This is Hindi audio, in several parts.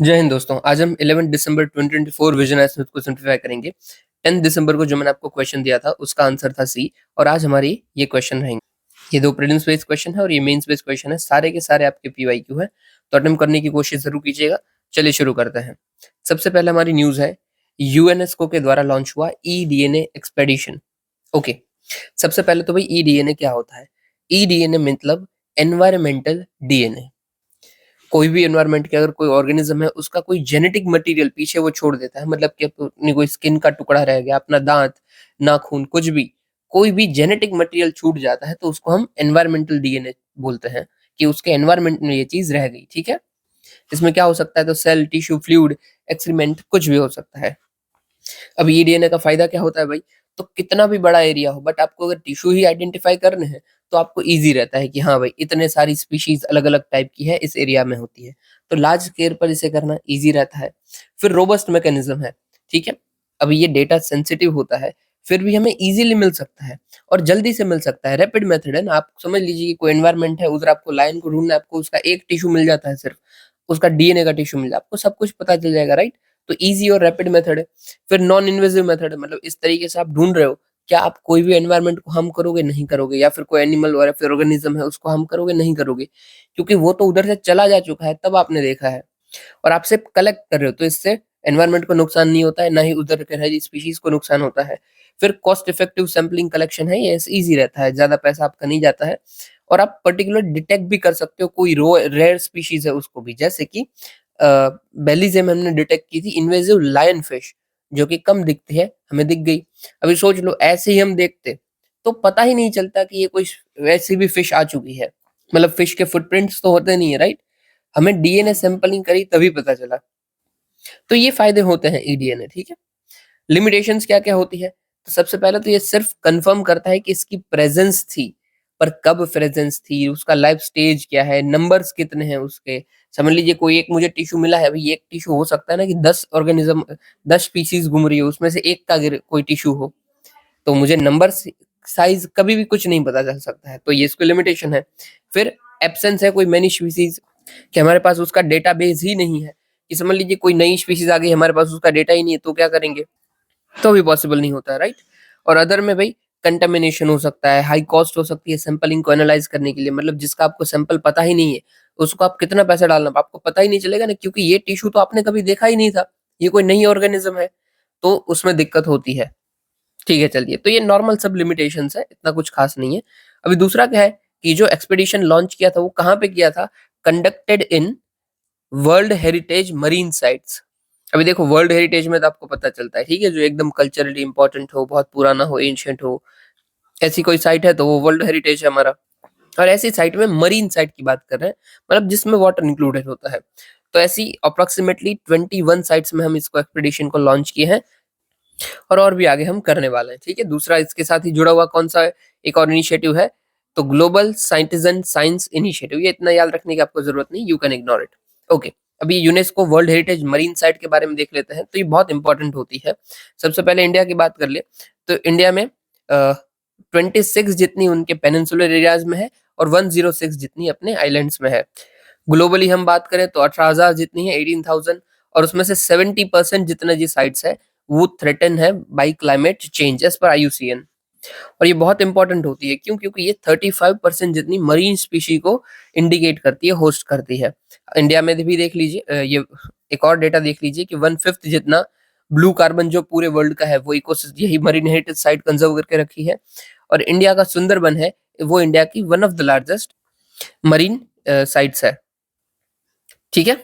जय हिंद दोस्तों। आज हम 11 दिसंबर 2024 विजन एस्टिमेट को सिंप्लीफाई करेंगे। 10 दिसंबर को जो मैंने आपको क्वेश्चन दिया था उसका आंसर था सी, और आज हमारी ये क्वेश्चन रहेंगे। ये दो प्रीलिम्स बेस्ड क्वेश्चन है और ये मेंस बेस्ड क्वेश्चन है, सारे के सारे आपके पीवाईक्यू है, तो अटेम्प्ट करने की कोशिश जरूर कीजिएगा। चलिए शुरू करते हैं। सबसे पहले हमारी न्यूज है, यूएनएसको के द्वारा लॉन्च हुआ ईडीएनए एक्सपेडिशन। ओके, सबसे पहले तो भाई ईडीएनए क्या होता है? ईडीएनए मतलब एनवायरमेंटल डीएनए। कोई भी एनवायरनमेंट के अगर कोई ऑर्गेनिज्म है, उसका कोई जेनेटिक मटेरियल पीछे वो छोड़ देता है, मतलब कि अपनी कोई स्किन का टुकड़ा रह गया, अपना दांत, नाखून, कुछ भी, कोई भी जेनेटिक मटेरियल छूट जाता है तो उसको हम एनवायरमेंटल डीएनए बोलते हैं कि उसके एनवायरनमेंट में ये चीज रह गई। ठीक है, इसमें क्या हो सकता है? तो सेल, टिश्यू, फ्लूइड, एक्सक्रीमेंट, कुछ भी हो सकता है। अब ये डीएनए का फायदा क्या होता है भाई? तो कितना भी बड़ा एरिया हो, बट आपको अगर टिश्यू ही आइडेंटिफाई करने हैं तो आपको इजी रहता है कि हाँ भाई, इतने सारी स्पीशीज अलग अलग टाइप की है, इस एरिया में होती है, तो लार्ज स्केल पर इसे करना इजी रहता है। फिर रोबस्ट मैकेनिज्म है। ठीक है, अब ये डेटा सेंसिटिव होता है, फिर भी हमें इजीली मिल सकता है और जल्दी से मिल सकता है। रैपिड मेथड है ना। आप समझ लीजिए कि कोई एनवायरनमेंट है, उधर आपको लायन को ढूंढना है, आपको उसका एक टिश्यू मिल जाता है, सिर्फ उसका डीएनए का टिश्यू मिल जाता है, आपको सब कुछ पता चल जाएगा, राइट? तो इजी और रैपिड मेथड है। फिर नॉन इन्वेजिव मेथड है, मतलब इस तरीके से आप ढूंढ रहे हो, क्या आप कोई भी एनवायरनमेंट को हार्म करोगे? नहीं करोगे। या फिर कोई एनिमल और फिर ऑर्गेनिज्म है, उसको हार्म करोगे? नहीं करोगे, क्योंकि वो तो उधर से चला जा चुका है, तब आपने देखा है, और आप सिर्फ कलेक्ट कर रहे हो, तो इससे एनवायरनमेंट को नुकसान नहीं होता है, ना ही उधर के रही स्पीशीज को नुकसान होता है। फिर कॉस्ट इफेक्टिव सैंपलिंग कलेक्शन है, ये इजी रहता है, ज्यादा पैसा आपका नहीं जाता है, और आप पर्टिकुलर डिटेक्ट भी कर सकते हो कोई रेयर स्पीशीज है उसको भी, जैसे कि बेलीजियम हमने डिटेक्ट की थी, इन्वेजिव लायन फिश, जो कि कम दिखती है, हमें दिख गई। अभी सोच लो, ऐसे ही हम देखते तो पता ही नहीं चलता कि ये कोई वैसी भी फिश आ चुकी है, मतलब फिश के फुटप्रिंट्स तो होते नहीं है, राइट? हमें डीएनए सैंपलिंग करी तभी पता चला। तो ये फायदे होते हैं ईडीएनए। ठीक है, लिमिटेशंस क्या क्या होती है? तो सबसे पहले तो ये सिर्फ कंफर्म करता है कि इसकी प्रेजेंस थी, पर कब प्रेजेंस थी, उसका लाइफ स्टेज क्या है, नंबर्स कितने हैं उसके। समझ लीजिए कोई एक मुझे टिश्यू मिला है, अभी एक टिश्यू हो सकता है ना कि 10 ऑर्गेनिज्म, 10 स्पीशीज घूम रही है, उसमें से एक का कोई टिश्यू हो, तो मुझे नंबर साइज कभी भी कुछ नहीं पता चल सकता है, तो ये इसको लिमिटेशन है। फिर एब्सेंस है कोई मैनी स्पीशीज, कि हमारे पास उसका डेटाबेस ही नहीं है, कि समझ लीजिए कोई नई स्पीशीज आ गई, हमारे पास उसका डेटा ही नहीं है, तो क्या करेंगे? तो भी पॉसिबल नहीं होता है, राइट? और अदर में भाई कंटामिनेशन हो सकता है, हाई कॉस्ट हो सकती है सैंपलिंग को एनालाइज करने के लिए, मतलब जिसका आपको सैंपल पता ही नहीं है, उसको आप कितना पैसा डालना आपको पता ही नहीं चलेगा ना, क्योंकि ये टिश्यू तो आपने कभी देखा ही नहीं था, ये कोई नई ऑर्गेनिज्म है, तो उसमें दिक्कत होती है। ठीक है, चलिए, तो ये नॉर्मल सब लिमिटेशंस है, इतना कुछ खास नहीं है। अभी दूसरा क्या है कि जो एक्सपेडिशन लॉन्च किया था वो कहाँ पे किया था? Conducted in world Heritage marine sites. अभी देखो, वर्ल्ड हेरिटेज में तो आपको पता चलता है, ठीक है, जो एकदम कल्चरली इंपॉर्टेंट हो, बहुत पुराना हो, एंशियंट हो, ऐसी कोई साइट है तो वो वर्ल्ड हेरिटेज है हमारा। और ऐसी साइट में मरीन साइट की बात कर रहे हैं, मतलब जिसमें वाटर इंक्लूडेड होता है। तो ऐसी अप्रोक्सीमेटली 21 साइट्स में हम इसको एक्सपेडिशन को लॉन्च किए हैं, और भी आगे हम करने वाले हैं। ठीक है, दूसरा इसके साथ ही जुड़ा हुआ कौन सा एक और इनिशिएटिव है? तो ग्लोबल सिटीजन साइंस इनिशिएटिव। ये इतना याद रखने की आपको जरूरत नहीं, you can ignore it. Okay, अभी UNESCO World Heritage marine site के बारे में देख लेते हैं, तो ये बहुत इंपॉर्टेंट होती है। सबसे पहले इंडिया की बात कर ले, तो इंडिया में 26 जितनी उनके पेनिनसुलर एरियाज में है, और 106 जितनी अपने आइलैंड्स में है। ग्लोबली हम बात करें तो 18,000 जितनी है, 18,000, और उसमें से 70% जितने जी साइट्स है वो थ्रेटन है by climate change as per IUCN. और ये बहुत इंपॉर्टेंट होती है, क्यों? क्योंकि ये 35% जितनी मरीन स्पीशी को इंडिकेट करती है, होस्ट करती है। इंडिया में भी देख लीजिए, ये एक और डेटा देख लीजिए कि 1/5 जितना ब्लू कार्बन जो पूरे वर्ल्ड का है, वो यही मरीन हेरिटेज साइट कंजर्व करके रखी है। और इंडिया का सुंदरबन है, वो इंडिया की one of the largest marine sites है। ठीक है,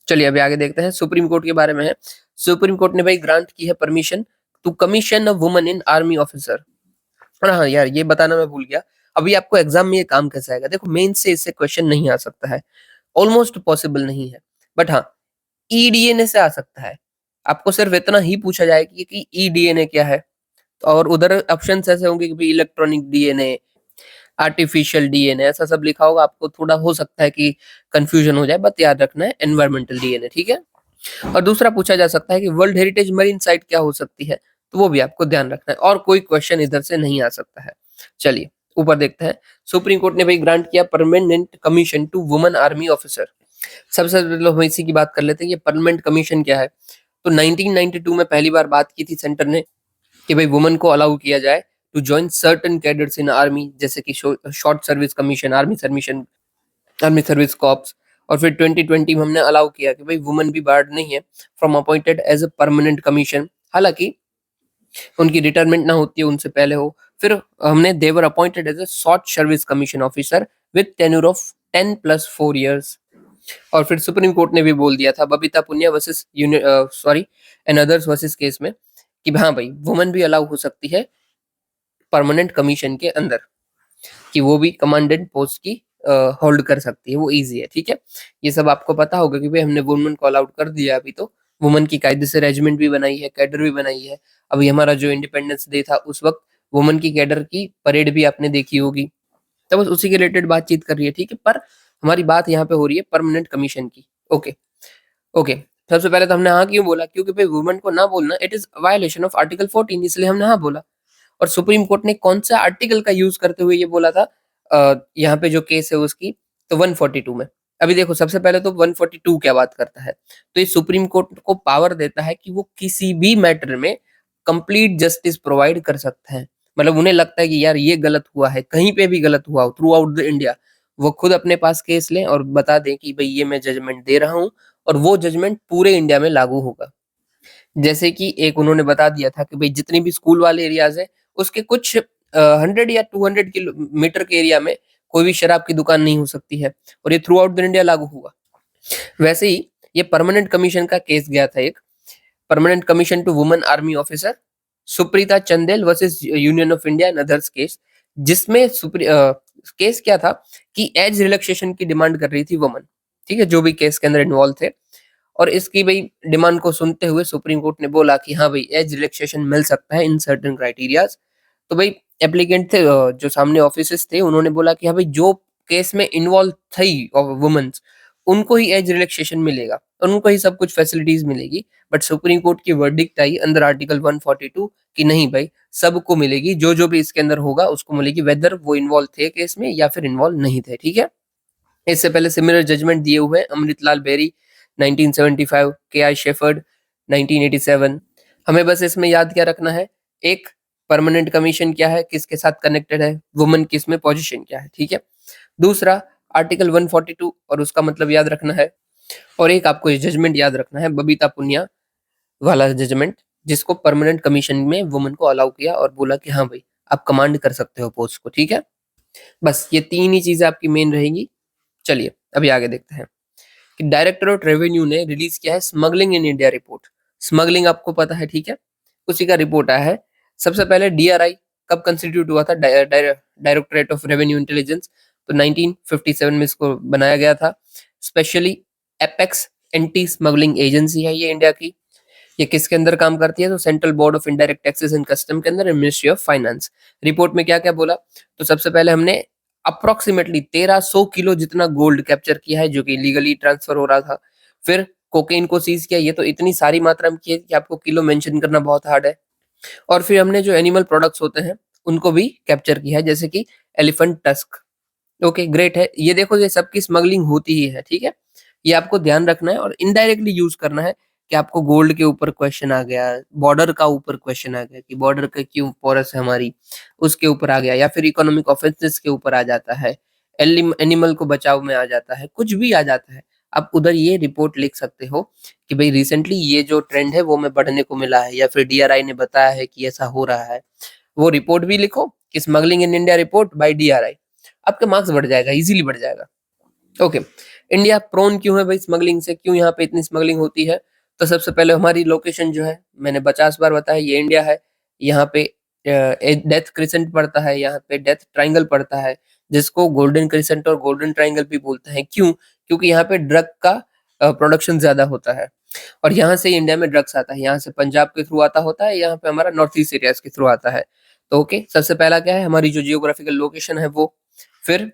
चलिए अभी आगे देखते हैं, सुप्रीम कोर्ट के बारे में है। सुप्रीम कोर्ट ने भाई ग्रांट की है permission to commission a woman in army officer. और हाँ यार, ये बताना मैं भूल गया, अभी आपको एग्जाम में ये काम कैसे आएगा? देखो, मेन से इससे क्वेश्चन नहीं आ सकता है, ऑलमोस्ट पॉसिबल नहीं है, बट हाँ, ईडीएनए से आ सकता है। आपको सिर्फ इतना ही पूछा जाएगा कि ईडीएनए क्या है, और उधर ऑप्शन ऐसे होंगे कि इलेक्ट्रॉनिक डीएनए, आर्टिफिशियल डीएनए, ऐसा सब लिखा होगा, आपको थोड़ा हो सकता है कि कंफ्यूजन हो जाए, बट याद रखना है एनवायरमेंटल डीएनए। ठीक है, और दूसरा पूछा जा सकता है कि वर्ल्ड हेरिटेज मरीन साइट क्या हो सकती है, तो वो भी आपको ध्यान रखना है, और कोई क्वेश्चन इधर से नहीं आ सकता है। चलिए ऊपर देखते हैं, सुप्रीम कोर्ट ने भाई ग्रांट किया permanent commission to women army officer. सबसे पहले हम इसी की बात कर लेते हैं, ये परमानेंट कमीशन क्या है। तो 1992 में पहली बार बात की थी सेंटर ने कि भाई वुमेन को अलाउ किया जाए to join certain cadres in army, जैसे कि short service commission, army service corps. और फिर 2020 में हमने अलाउ किया कि भाई वुमेन भी बार्ड नहीं है from appointed as a permanent commission, हालांकि उनकी रिटायरमेंट ना होती है उनसे पहले हो। फिर हमने they were appointed as a short service commission officer with tenure of 10+4 years। और फिर सुप्रीम कोर्ट ने भी बोल दिया था Babita Punia versus and others versus case में कि हाँ भाई वुमेन भी अलाउ हो सकती है परमानेंट कमीशन के अंदर, कि वो भी कमांडेंट पोस्ट की होल्ड कर सकती है, वो इजी है, ठीक है। ये सब आपको पता होगा कि भाई हमने वुमेन को अलाउड कर दिया अभी, तो वुमेन की कायदे से रेजिमेंट भी बनाई है, कैडर भी बनाई है। अभी हमारा जो इंडिपेंडेंस डे था उस वक्त वुमेन की कैडर की परेड भी आपने देखी होगी, तो बस उसी के रिलेटेड बातचीत कर रही है, ठीक है। पर हमारी बात यहाँ पे हो रही है परमानेंट कमीशन की। ओके ओके, सबसे पहले तो हमने हाँ क्यों बोला, क्योंकि भाई वुमेन को ना बोलना it is violation of article 14, इसलिए हमने हाँ बोला। और सुप्रीम कोर्ट ने कौन सा आर्टिकल का यूज करते हुए ये बोला था, यहाँ पे जो केस है उसकी, तो 142 में। अभी देखो सबसे पहले तो 142 क्या बात करता है, तो ये सुप्रीम कोर्ट को पावर देता है कि वो किसी भी मैटर में कंप्लीट जस्टिस प्रोवाइड कर सकते हैं। मतलब उन्हें लगता है कि यार ये गलत हुआ है, कहीं पे भी गलत हुआ हो थ्रू आउट द इंडिया, वो खुद अपने पास केस लें और बता दें कि भाई ये मैं जजमेंट दे रहा हूँ, और वो जजमेंट पूरे इंडिया में लागू होगा। जैसे कि एक उन्होंने बता दिया था कि भाई जितनी भी स्कूल वाले एरियाज है उसके कुछ 100 या 200 किलोमीटर के एरिया में कोई भी शराब की दुकान नहीं हो सकती है, और ये थ्रू आउट द इंडिया लागू हुआ। वैसे ही ये परमानेंट कमीशन का केस गया था एक, permanent commission to women army officer Suprita Chandel versus Union of India and others case, जिसमें केस क्या था कि एज रिलैक्सेशन की डिमांड कर रही थी वुमन, ठीक है, जो भी केस के अंदर इन्वॉल्व थे। और इसकी भाई डिमांड को सुनते हुए सुप्रीम कोर्ट ने बोला कि हाँ भाई एज रिलैक्सेशन मिल सकता है इन सर्टेन क्राइटेरियाज। तो भाई एप्लीकेंट थे, जो सामने ऑफिसर्स थे, उन्होंने बोला कि हाँ भाई जो केस में इन्वॉल्व थी वुमेन्स, उनको ही एज रिलैक्सेशन मिलेगा और उनको ही सब कुछ फैसिलिटीज मिलेगी। बट सुप्रीम कोर्ट की वर्डिक्ट आई अंदर आर्टिकल 142 कि नहीं भाई सबको मिलेगी, जो जो भी इसके अंदर होगा उसको मिलेगी, वेदर वो इन्वॉल्व थे केस में या फिर इन्वॉल्व नहीं थे, ठीक है। इससे पहले सिमिलर जजमेंट दिए हुए अमृतलाल बेरी 1975, के आई शेफर्ड 1987। हमें बस इसमें याद क्या रखना है, एक परमानेंट कमीशन क्या है, किसके साथ कनेक्टेड है, वुमेन किस में पोजीशन क्या है, ठीक है। दूसरा आर्टिकल 142 और उसका मतलब याद रखना है, और एक आपको ये जजमेंट याद रखना है बबीता पुनिया वाला जजमेंट, जिसको परमानेंट कमीशन में वुमेन को अलाउ किया और बोला कि हाँ भाई आप कमांड कर सकते हो पोस्ट को, ठीक है। बस ये तीन ही चीजें आपकी मेन रहेंगी। चलिए अभी आगे देखते हैं कि डायरेक्टरेट रेवेन्यू ने रिलीज किया है smuggling in India report. Smuggling आपको पता है, ठीक है, उसी का रिपोर्ट आया है। सबसे पहले डीआरआई कब कंस्टिट्यूट हुआ था, डायरेक्टरेट ऑफ रेवेन्यू इंटेलिजेंस, तो 1957 में इसको बनाया गया था। Specially apex anti smuggling agency है ये इंडिया की। ये किसके अंदर काम करती है, तो central board of indirect taxes and custom के अंदर, मिनिस्ट्री ऑफ फाइनेंस। रिपोर्ट में क्या क्या बोला, तो सबसे पहले हमने अप्रोक्सीमेटली 1300 किलो जितना गोल्ड कैप्चर किया है जो कि लीगली ट्रांसफर हो रहा था। फिर कोकेन को सीज किया, ये तो इतनी सारी मात्रा में किया कि आपको किलो मेंशन करना बहुत हार्ड है। और फिर हमने जो एनिमल प्रोडक्ट्स होते हैं उनको भी कैप्चर किया है, जैसे कि एलिफेंट टस्क। ओके ग्रेट है, ये देखो ये सबकी स्मगलिंग होती ही है, ठीक है। ये आपको ध्यान रखना है और इनडायरेक्टली यूज करना है कि आपको गोल्ड के ऊपर क्वेश्चन आ गया, बॉर्डर का ऊपर क्वेश्चन आ गया कि बॉर्डर का क्यों पोरस है हमारी, उसके ऊपर आ गया, या फिर इकोनॉमिक ऑफेंसेस के ऊपर आ जाता है, एनिमल को बचाव में आ जाता है, कुछ भी आ जाता है, आप उधर ये रिपोर्ट लिख सकते हो कि भाई रिसेंटली ये जो ट्रेंड है वो में बढ़ने को मिला है, या फिर डीआरआई ने बताया है कि ऐसा हो रहा है। वो रिपोर्ट भी लिखो कि smuggling in India report by DRI, आपके मार्क्स बढ़ जाएगा, इजीली बढ़ जाएगा। ओके, इंडिया प्रोन क्यों है भाई स्मगलिंग से, क्यों यहाँ पे इतनी स्मगलिंग होती है, तो सबसे पहले हमारी लोकेशन जो है मैंने 50 बार बताया, ये इंडिया है। यहाँ पे डेथ क्रिसेंट पड़ता है, यहाँ पे डेथ ट्राइंगल पड़ता है, जिसको गोल्डन क्रिसेंट और गोल्डन ट्राइंगल भी बोलते हैं। क्यों, क्योंकि यहाँ पे ड्रग का प्रोडक्शन ज्यादा होता है, और यहाँ से इंडिया में ड्रग्स आता है, यहाँ से पंजाब के थ्रू आता होता है, यहाँ पे हमारा नॉर्थ ईस्ट एरियाज के थ्रू आता है। तो ओके, सबसे पहला क्या है, हमारी जो जियोग्राफिकल लोकेशन है वो। फिर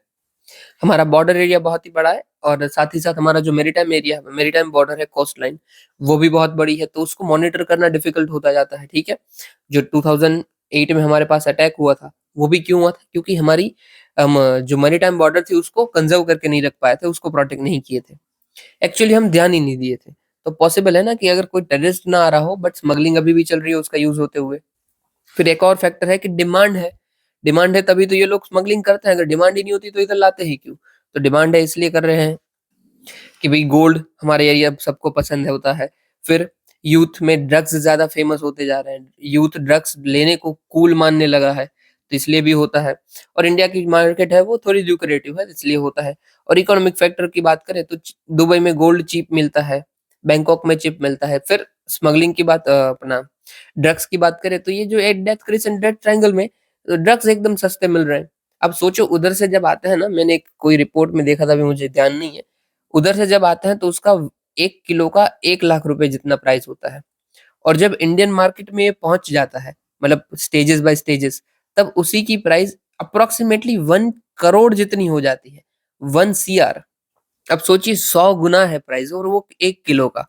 हमारा बॉर्डर एरिया बहुत ही बड़ा है, और साथ ही साथ हमारा जो मेरीटाइम एरिया है, मेरीटाइम बॉर्डर है, कोस्ट लाइन, वो भी बहुत बड़ी है, तो उसको मॉनिटर करना डिफिकल्ट होता जाता है, ठीक है। जो 2008 में हमारे पास अटैक हुआ था, वो भी क्यों हुआ था, क्योंकि हमारी जो मेरीटाइम बॉर्डर थी उसको कंजर्व करके नहीं रख पाए थे, उसको प्रोटेक्ट नहीं किए थे। एक्चुअली हम ध्यान ही नहीं दिए थे। तो पॉसिबल है ना कि अगर कोई टेररिस्ट ना आ रहा हो बट स्मगलिंग अभी भी चल रही है उसका यूज़ होते हुए। फिर एक और फैक्टर है कि डिमांड है। डिमांड है तभी तो ये लोग स्मगलिंग करते हैं, अगर डिमांड ही नहीं होती तो इधर लाते ही क्यों? तो डिमांड है इसलिए कर रहे हैं कि भई गोल्ड हमारे एरिया सबको पसंद है होता है। फिर यूथ में ड्रग्स ज़्यादा फेमस होते जा रहे हैं। यूथ ड्रग्स लेने को कूल मानने लगा है, तो इसलिए भी होता है। और इंडिया की मार्केट है वो थोड़ी ल्यूक्रेटिव है इसलिए होता है। और इकोनॉमिक फैक्टर की बात करें तो दुबई में गोल्ड चीप मिलता है, बैंकॉक में चीप मिलता है। फिर स्मगलिंग की बात अपना ड्रग्स की बात करें तो ये जो एक डेथ क्रिसेंट डेथ ट्रायंगल में ड्रग्स एकदम सस्ते मिल रहे हैं। अब सोचो उधर से जब आते हैं ना, मैंने एक कोई रिपोर्ट में देखा था, अभी मुझे ध्यान नहीं है। उधर से जब आते हैं तो उसका 1 किलो का 1 लाख रुपए जितना प्राइस होता है। और जब इंडियन मार्केट में ये पहुँच जाता है, मतलब स्टेजेस बाय स्टेजेस, तब उसी की प्राइस अप्रॉक्सिमेटली 1 करोड़ जितनी हो जाती है। 1 सीआर। अब सोचिए 100 गुना है प्राइस और वो 1 किलो का।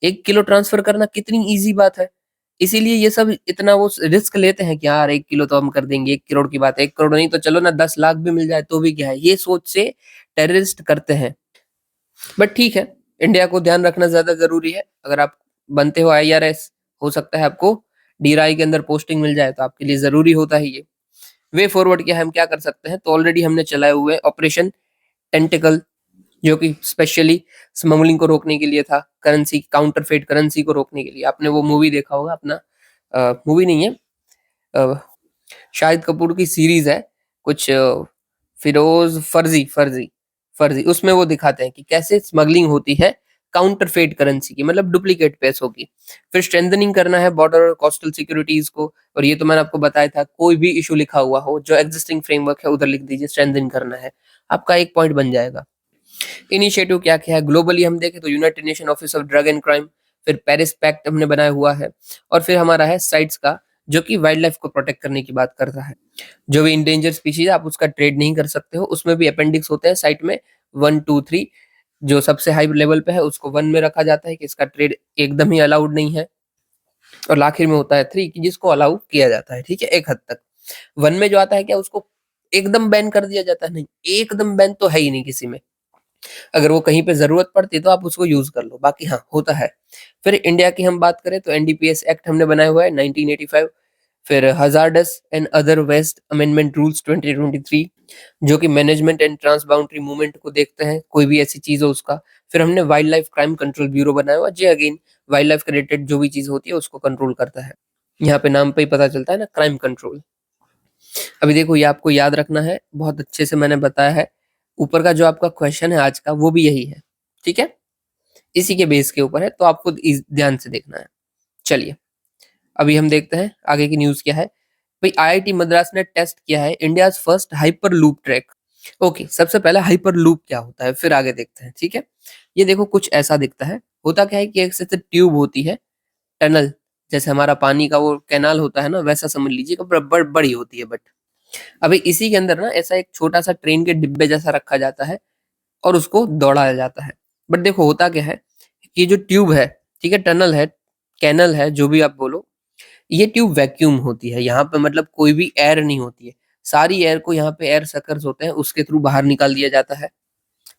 1 किलो ट्रांसफर करना कितनी ईज़ी बात है। इसीलिए ये सब इतना वो रिस्क लेते हैं कि यार 1 किलो तो हम कर देंगे, 1 करोड़ की बात है। 1 करोड़ नहीं तो चलो ना 10 लाख भी मिल जाए तो भी क्या है, ये सोच से टेररिस्ट करते हैं। बट ठीक है, इंडिया को ध्यान रखना ज़्यादा ज़रूरी है। अगर आप बनते हो आईआरएस, हो सकता है आपको डीआरआई के अंदर पोस्टिंग मिल जाए, तो आपके लिए ज़रूरी होता है ये। वे फॉरवर्ड क्या है, हम क्या कर सकते हैं? तो ऑलरेडी हमने चलाए हुए ऑपरेशन टेंटिकल, जो कि स्पेशली स्मगलिंग को रोकने के लिए था, करेंसी काउंटरफेट करेंसी को रोकने के लिए। आपने वो मूवी देखा होगा अपना, मूवी नहीं है, अ, शाहिद कपूर की सीरीज़ है कुछ, फिरोज़ फर्ज़ी फर्ज़ी फर्ज़ी, उसमें वो दिखाते हैं कि कैसे स्मगलिंग होती है काउंटरफेट करेंसी की, मतलब डुप्लीकेट पैसों की। फिर स्ट्रेंथनिंग करना है बॉर्डर और कोस्टल सिक्योरिटीज़ को, और ये तो मैंने आपको बताया था, कोई भी इश्यू लिखा हुआ हो, जो एक्जिस्टिंग फ्रेमवर्क है उधर लिख दीजिए, स्ट्रेंथन करना है। आपका एक पॉइंट बन जाएगा। इनिशिएटिव क्या-क्या है? ग्लोबली हम देखें तो United nation office of drug and crime, फिर पेरिस पैक्ट हमने बनाया हुआ है, और फिर हमारा है साइट्स का, जो कि वाइल्ड लाइफ को प्रोटेक्ट करने की बात करता है। जो भी इंडेंजर स्पीशीज़ है आप उसका ट्रेड नहीं कर सकते हो, उसमें भी अपेंडिक्स होते हैं साइट में 1, 2, 3। जो सबसे हाई लेवल पे है उसको 1 में रखा जाता है कि इसका ट्रेड एकदम ही अलाउड नहीं है, और आखिर में होता है 3 कि जिसको अलाउ किया जाता है, ठीक है? एक हद तक। 1 में जो आता है क्या, उसको एकदम बैन कर दिया जाता है? नहीं, एकदम बैन तो है ही नहीं किसी में। अगर वो कहीं पे ज़रूरत पड़ती है तो आप उसको यूज़ कर लो, बाकी हाँ, होता है। फिर इंडिया की हम बात करें तो एनडीपीएस एक्ट हमने बनाया हुआ है 1985, फिर hazardous and other waste amendment rules 2023, जो कि मैनेजमेंट एंड ट्रांसबाउंडरी मूवमेंट को देखते हैं, कोई भी ऐसी चीज़ हो उसका। फिर हमने wild life crime control bureau बनाया हुआ है, जो अगेन वाइल्ड लाइफ के रिलेटेड जो भी चीज़ होती है उसको कंट्रोल करता है। यहाँ पे नाम पे ही पता चलता है ना, क्राइम कंट्रोल। अभी देखो ये आपको याद रखना है, बहुत अच्छे से मैंने बताया है। ऊपर का जो आपका क्वेश्चन है आज का वो भी यही है, ठीक है? इसी के बेस के ऊपर है, तो आपको ध्यान से देखना है। चलिए, अभी हम देखते हैं आगे की न्यूज़ क्या है। भाई आईआईटी मद्रास ने टेस्ट किया है India's first hyper loop track. Okay, सबसे पहले हाइपर लूप क्या होता है, फिर आगे देखते हैं, ठीक है? ये देखो कुछ ऐसा दिखता है। होता क्या है कि एक से ट्यूब होती है, टनल, जैसे हमारा पानी का वो कैनाल होता है ना, वैसा समझ लीजिएगा, बड़ी होती है बट। अभी इसी के अंदर ना ऐसा एक छोटा-सा ट्रेन के डिब्बे जैसा रखा जाता है और उसको दौड़ाया जाता है। बट देखो होता क्या है कि जो ट्यूब है, ठीक है, टनल है, कैनल है, जो भी आप बोलो, ये ट्यूब वैक्यूम होती है। यहाँ पे मतलब कोई भी एयर नहीं होती है। सारी एयर को यहाँ पे एयर सकर्स होते हैं, उसके थ्रू बाहर निकाल दिया जाता है।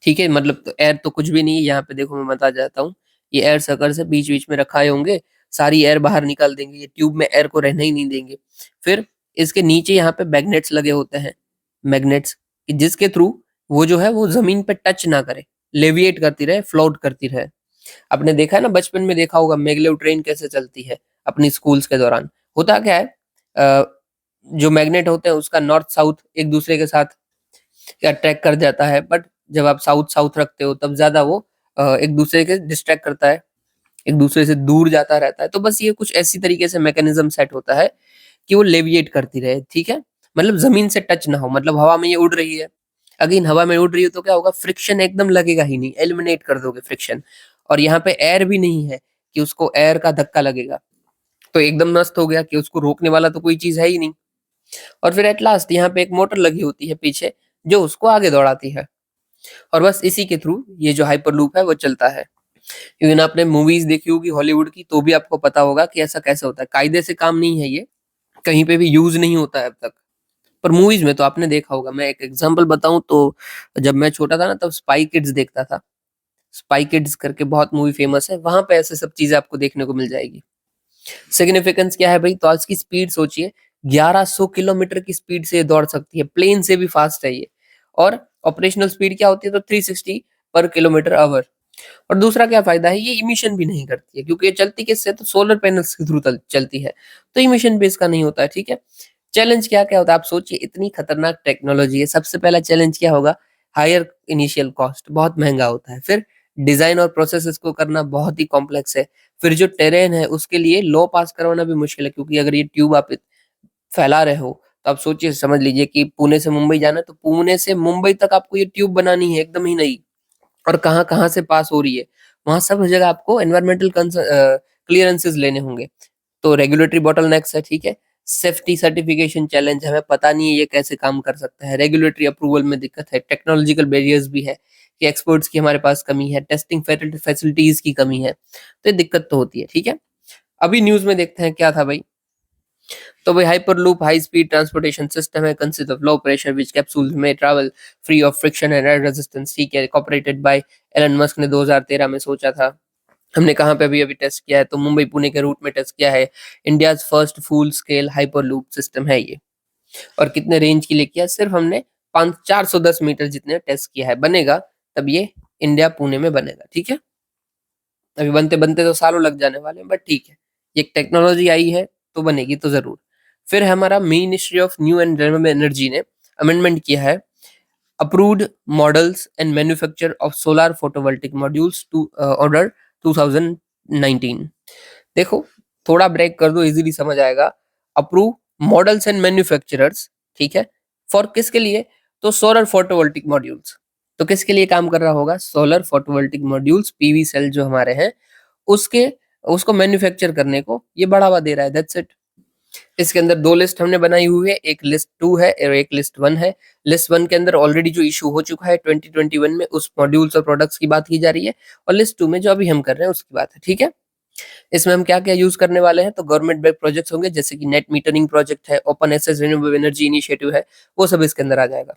ठीक है? मतलब तो एयर तो कुछ भी नहीं है, यहाँ पे देखो मैं बता जाता हूँ। ये एयर सकर्स है, बीच-बीच में रखाए होंगे, सारी एयर बाहर निकाल देंगे, ये ट्यूब में एयर को रहने ही नहीं देंगे। फिर इसके नीचे यहाँ पे मैग्नेट्स लगे होते हैं, मैग्नेट्स, कि जिसके थ्रू वो जो है वो ज़मीन पे टच ना करे, लेविएट करती रहे, फ्लोट करती रहे। आपने देखा है ना, बचपन में देखा होगा मैगलेव ट्रेन कैसे चलती है अपनी स्कूल्स के दौरान। होता क्या है, अ, जो मैग्नेट होते हैं उसका नॉर्थ साउथ एक दूसरे के साथ अट्रैक्ट कर जाता है, बट जब आप साउथ साउथ रखते हो तब ज़्यादा वो एक दूसरे के डिस्ट्रैक्ट करता है, एक दूसरे से दूर जाता रहता है। तो बस ये कुछ ऐसी तरीके से मैकेनिज़्म सेट होता है कि वो लेविएट करती रहे, ठीक है? मतलब ज़मीन से टच ना हो, मतलब हवा में ये उड़ रही है। अगेन हवा में उड़ रही है तो क्या होगा, फ्रिक्शन एकदम लगेगा ही नहीं, एलिमिनेट कर दोगे फ्रिक्शन। और यहाँ पे एयर भी नहीं है कि उसको एयर का धक्का लगेगा। तो एकदम मस्त हो गया कि उसको रोकने वाला तो कोई चीज़ है ही नहीं। और फिर एट लास्ट यहाँ पे एक मोटर लगी होती है पीछे, जो उसको आगे दौड़ाती है। और बस इसी के थ्रू ये जो हाइपरलूप है वो चलता है। इवन आपने मूवीज़ देखी होगी हॉलीवुड की, तो भी आपको पता होगा कि ऐसा कैसे होता है। कायदे से काम नहीं है ये, कहीं पे भी यूज़ नहीं होता है अब तक। पर मूवीज़ में तो आपने देखा होगा। मैं एक एग्ज़ाम्पल बताऊँ तो जब मैं छोटा था ना तब स्पाई किड्स देखता था। स्पाई किड्स करके बहुत मूवी फेमस है, वहां पे ऐसे सब चीजें आपको देखने को मिल जाएगी। सिग्निफिकेंस क्या है भाई, तो आज की स्पीड सोचिए, 1100 किलोमीटर की स्पीड से ये दौड़ सकती है, प्लेन से भी फास्ट है ये। और ऑपरेशनल स्पीड क्या होती है, तो 360 पर किलोमीटर आवर। और दूसरा क्या फायदा है, ये इमिशन भी नहीं करती है, क्योंकि ये चलती किससे, तो सोलर पैनल्स के थ्रू चलती है, तो इमिशन भी इसका नहीं होता है, ठीक है। चैलेंज क्या क्या होता है, आप सोचिए, इतनी खतरनाक टेक्नोलॉजी है, सबसे पहला चैलेंज क्या होगा, हायर इनिशियल कॉस्ट, बहुत महंगा होता है। फिर डिजाइन और प्रोसेस इसको करना बहुत ही कॉम्प्लेक्स है। फिर जो टेरेन है उसके लिए लॉ पास करवाना भी मुश्किल है, क्योंकि अगर ये ट्यूब आप फैला रहे हो, तो आप सोचिए, समझ लीजिए कि पुणे से मुंबई जाना है, तो पुणे से मुंबई तक आपको ये ट्यूब बनानी है, एकदम ही नई, और कहाँ-कहाँ से पास हो रही है, वहाँ सब जगह आपको एनवायरमेंटल क्लियरेंसेस लेने होंगे। तो रेगुलेटरी बॉटलनेक्स है, ठीक है। सेफ्टी सर्टिफिकेशन चैलेंज है, हमें पता नहीं है ये कैसे काम कर सकता है। रेगुलेटरी अप्रूवल में दिक्कत है, टेक्नोलॉजिकल बैरियर्स भी है कि एक्सपर्ट्स की हमारे पास कमी है, टेस्टिंग फैसिलिटीज की कमी है, तो ये दिक्कत तो होती है, ठीक है। अभी न्यूज़ में देखते हैं क्या था भाई। तो भाई Hyperloop high speed transportation system है, consist of low pressure which capsules में travel free of friction and air resistance, ठीक है। ऑपरेटेड बाय एलन मस्क ने 2013 में सोचा था। हमने कहाँ पे अभी अभी टेस्ट किया है, तो मुंबई पुणे के रूट में टेस्ट किया है। India's first full scale hyperloop system है ये। और कितने रेंज के लिए किया, सिर्फ हमने 410 मीटर जितने टेस्ट किया है। बनेगा तब ये इंडिया पुणे में बनेगा, ठीक है। अभी बनते बनते तो सालों लग जाने वाले हैं, बट ठीक है, ये टेक्नोलॉजी आई है तो बनेगी तो जरूर। फिर हमारा ministry of new and renewable energy ने अमेंडमेंट किया है, approved models and manufacture of solar photovoltaic modules to order 2019। देखो, थोड़ा ब्रेक कर दो, इजीली समझ आएगा। अप्रूव मॉडल्स एंड मैन्युफैक्चरर्स, ठीक है, फॉर किसके लिए, तो सोलर फोटोवोल्टिक मॉड्यूल्स। तो किसके लिए काम कर रहा होगा, solar photovoltaic modules, PV cell जो हमारे हैं, उसके उसको मैन्युफैक्चर करने को ये बढ़ावा दे रहा है, दैट्स इट। इसके अंदर दो लिस्ट हमने बनाई हुई है, एक लिस्ट 2 है और एक लिस्ट 1 है। लिस्ट 1 के अंदर ऑलरेडी जो इशू हो चुका है 2021 में, उस मॉड्यूल्स और प्रोडक्ट्स की बात की जा रही है, और लिस्ट 2 में जो अभी हम कर रहे हैं उसकी बात है, ठीक है। इसमें हम क्या क्या यूज करने वाले हैं, तो गवर्नमेंट बेस्ड प्रोजेक्ट्स होंगे, जैसे कि नेट मीटरिंग प्रोजेक्ट है, open access renewable energy initiative है, वो सब इसके अंदर आ जाएगा।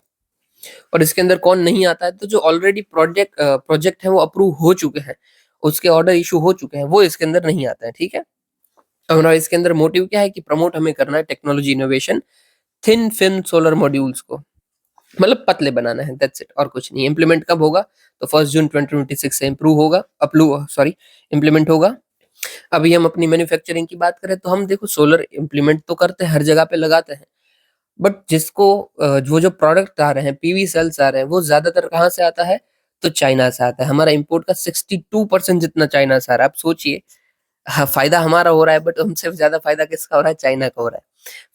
और इसके अंदर कौन नहीं आता है, तो जो ऑलरेडी प्रोजेक्ट है वो अप्रूव हो चुके हैं, उसके ऑर्डर इशू हो चुके हैं, वो इसके अंदर नहीं आता है, ठीक है। हमारा इसके अंदर मोटिव क्या है कि प्रमोट हमें करना है technology innovation, thin film solar modules को, मतलब पतले बनाना है, दैट्स इट, और कुछ नहीं। इंप्लीमेंट कब होगा, तो 1 जून 2026 से इंप्लीमेंट होगा। अभी हम अपनी मैन्युफैक्चरिंग की बात करें, तो हम देखो सोलर इंप्लीमेंट तो करते हैं, हर जगह पे लगाते हैं, बट जिसको वो जो प्रोडक्ट आ रहे हैं, पीवी सेल्स आ रहे हैं, वो ज्यादातर कहाँ से आता है, तो चाइना से आता है। हमारा इंपोर्ट का 62% जितना चाइना से आ रहा है। आप सोचिए, हाँ, फायदा हमारा हो रहा है, बट हमसे ज्यादा फायदा किसका हो रहा है, चाइना का हो रहा है।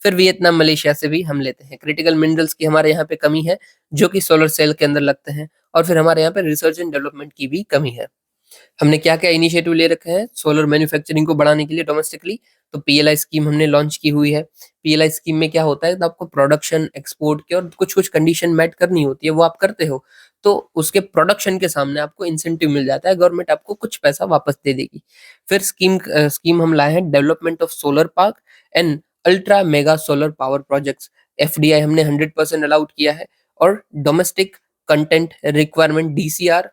फिर वियतनाम मलेशिया से भी हम लेते हैं। क्रिटिकल मिनरल्स की हमारे यहाँ पे कमी है, जो कि सोलर सेल के अंदर लगते हैं। और फिर हमारे यहाँ पे रिसर्च एंड डेवलपमेंट की भी कमी है। हमने क्या-क्या इनिशिएटिव ले रखे हैं सोलर मैन्युफैक्चरिंग को बढ़ाने के लिए डोमेस्टिकली, तो पीएलआई स्कीम हमने लॉन्च की हुई है। पीएलआई स्कीम में क्या होता है, तो आपको प्रोडक्शन, एक्सपोर्ट के और कुछ-कुछ कंडीशन मेट करनी होती है, वो आप करते हो, तो उसके प्रोडक्शन के सामने आपको इंसेंटिव मिल जाता है, गवर्नमेंट आपको कुछ पैसा वापस दे देगी। फिर स्कीम हम लाए हैं, development of solar park and ultra mega solar power projects, FDI हमने 100% अलाउड किया है। और डोमेस्टिक कंटेंट रिक्वायरमेंट, डीसीआर,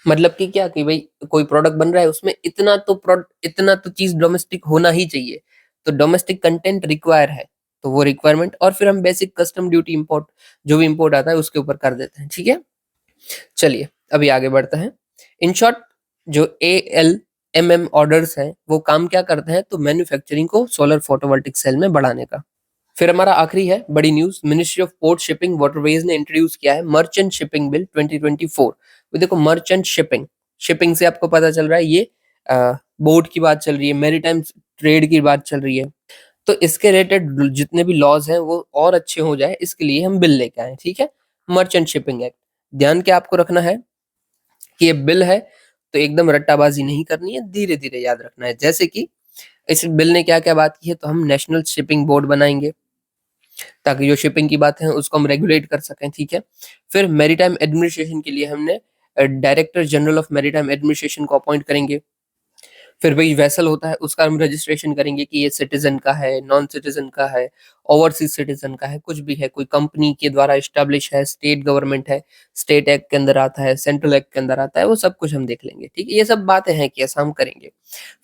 मतलब कि क्या कि भाई कोई प्रोडक्ट बन रहा है, उसमें इतना तो चीज डोमेस्टिक होना ही चाहिए, तो डोमेस्टिक कंटेंट रिक्वायर है, तो वो रिक्वायरमेंट। और फिर हम बेसिक कस्टम ड्यूटी इंपोर्ट, जो भी इंपोर्ट आता है उसके ऊपर कर देते हैं, ठीक है। चलिए अभी आगे बढ़ते हैं। इन शॉर्ट, जो ALMM ऑर्डर्स हैं वो काम क्या करते हैं, तो मैन्युफैक्चरिंग को सोलर फोटोवोल्टिक सेल में बढ़ाने का। फिर हमारा आखिरी है बड़ी news, ministry of port shipping waterways ने इंट्रोड्यूस किया है मर्चेंट शिपिंग बिल 2024। वो देखो, मर्चेंट शिपिंग, शिपिंग से आपको पता चल रहा है ये बोट की बात चल रही है, मैरीटाइम ट्रेड की बात चल रही है, तो इसके रिलेटेड जितने भी लॉज हैं वो और अच्छे हो जाए, इसके लिए हम बिल लेके आए, ठीक है। मर्चेंट शिपिंग एक्ट, ध्यान क्या आपको रखना है कि ये बिल है, तो एकदम रट्टाबाजी नहीं करनी है, धीरे धीरे याद रखना है। जैसे कि इस बिल ने क्या क्या बात की है, तो हम नेशनल शिपिंग बोर्ड बनाएंगे, ताकि जो शिपिंग की बात है उसको हम रेगुलेट कर सकें, ठीक है। फिर मैरीटाइम एडमिनिस्ट्रेशन के लिए हमने director general of maritime administration को अपॉइंट करेंगे। फिर वही वेसल होता है, उसका हम रजिस्ट्रेशन करेंगे कि ये सिटीजन का है, नॉन सिटीजन का है, ओवरसीज सिटीजन का है, कुछ भी है, कोई कंपनी के द्वारा एस्टेब्लिश है, स्टेट गवर्नमेंट है, स्टेट एक्ट के अंदर आता है, सेंट्रल एक्ट के अंदर आता है, वो सब कुछ हम देख लेंगे। ठीक है, ये सब बातें हैं कि ऐसा हम करेंगे।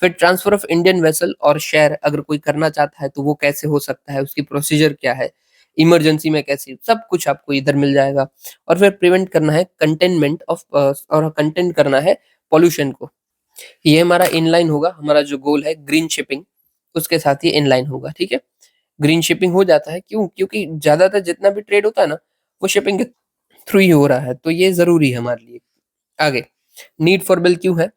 फिर ट्रांसफर ऑफ इंडियन वेसल और शेयर अगर कोई करना चाहता है तो वो कैसे हो सकता है, उसकी प्रोसीजर क्या है, इमरजेंसी में कैसे, सब कुछ आपको इधर मिल जाएगा। और फिर प्रिवेंट करना है कंटेनमेंट ऑफ और कंटेन करना है पॉल्यूशन को। ये हमारा इनलाइन होगा, हमारा जो गोल है ग्रीन शिपिंग, उसके साथ ये इनलाइन होगा। ठीक है, ग्रीन शिपिंग हो जाता है क्यों, क्योंकि ज्यादातर जितना भी ट्रेड होता है ना, वो शिपिंग के थ्रू ही हो रहा है, तो ये जरूरी है हमारे लिए। आगे, नीड फॉर बिल क्यों है,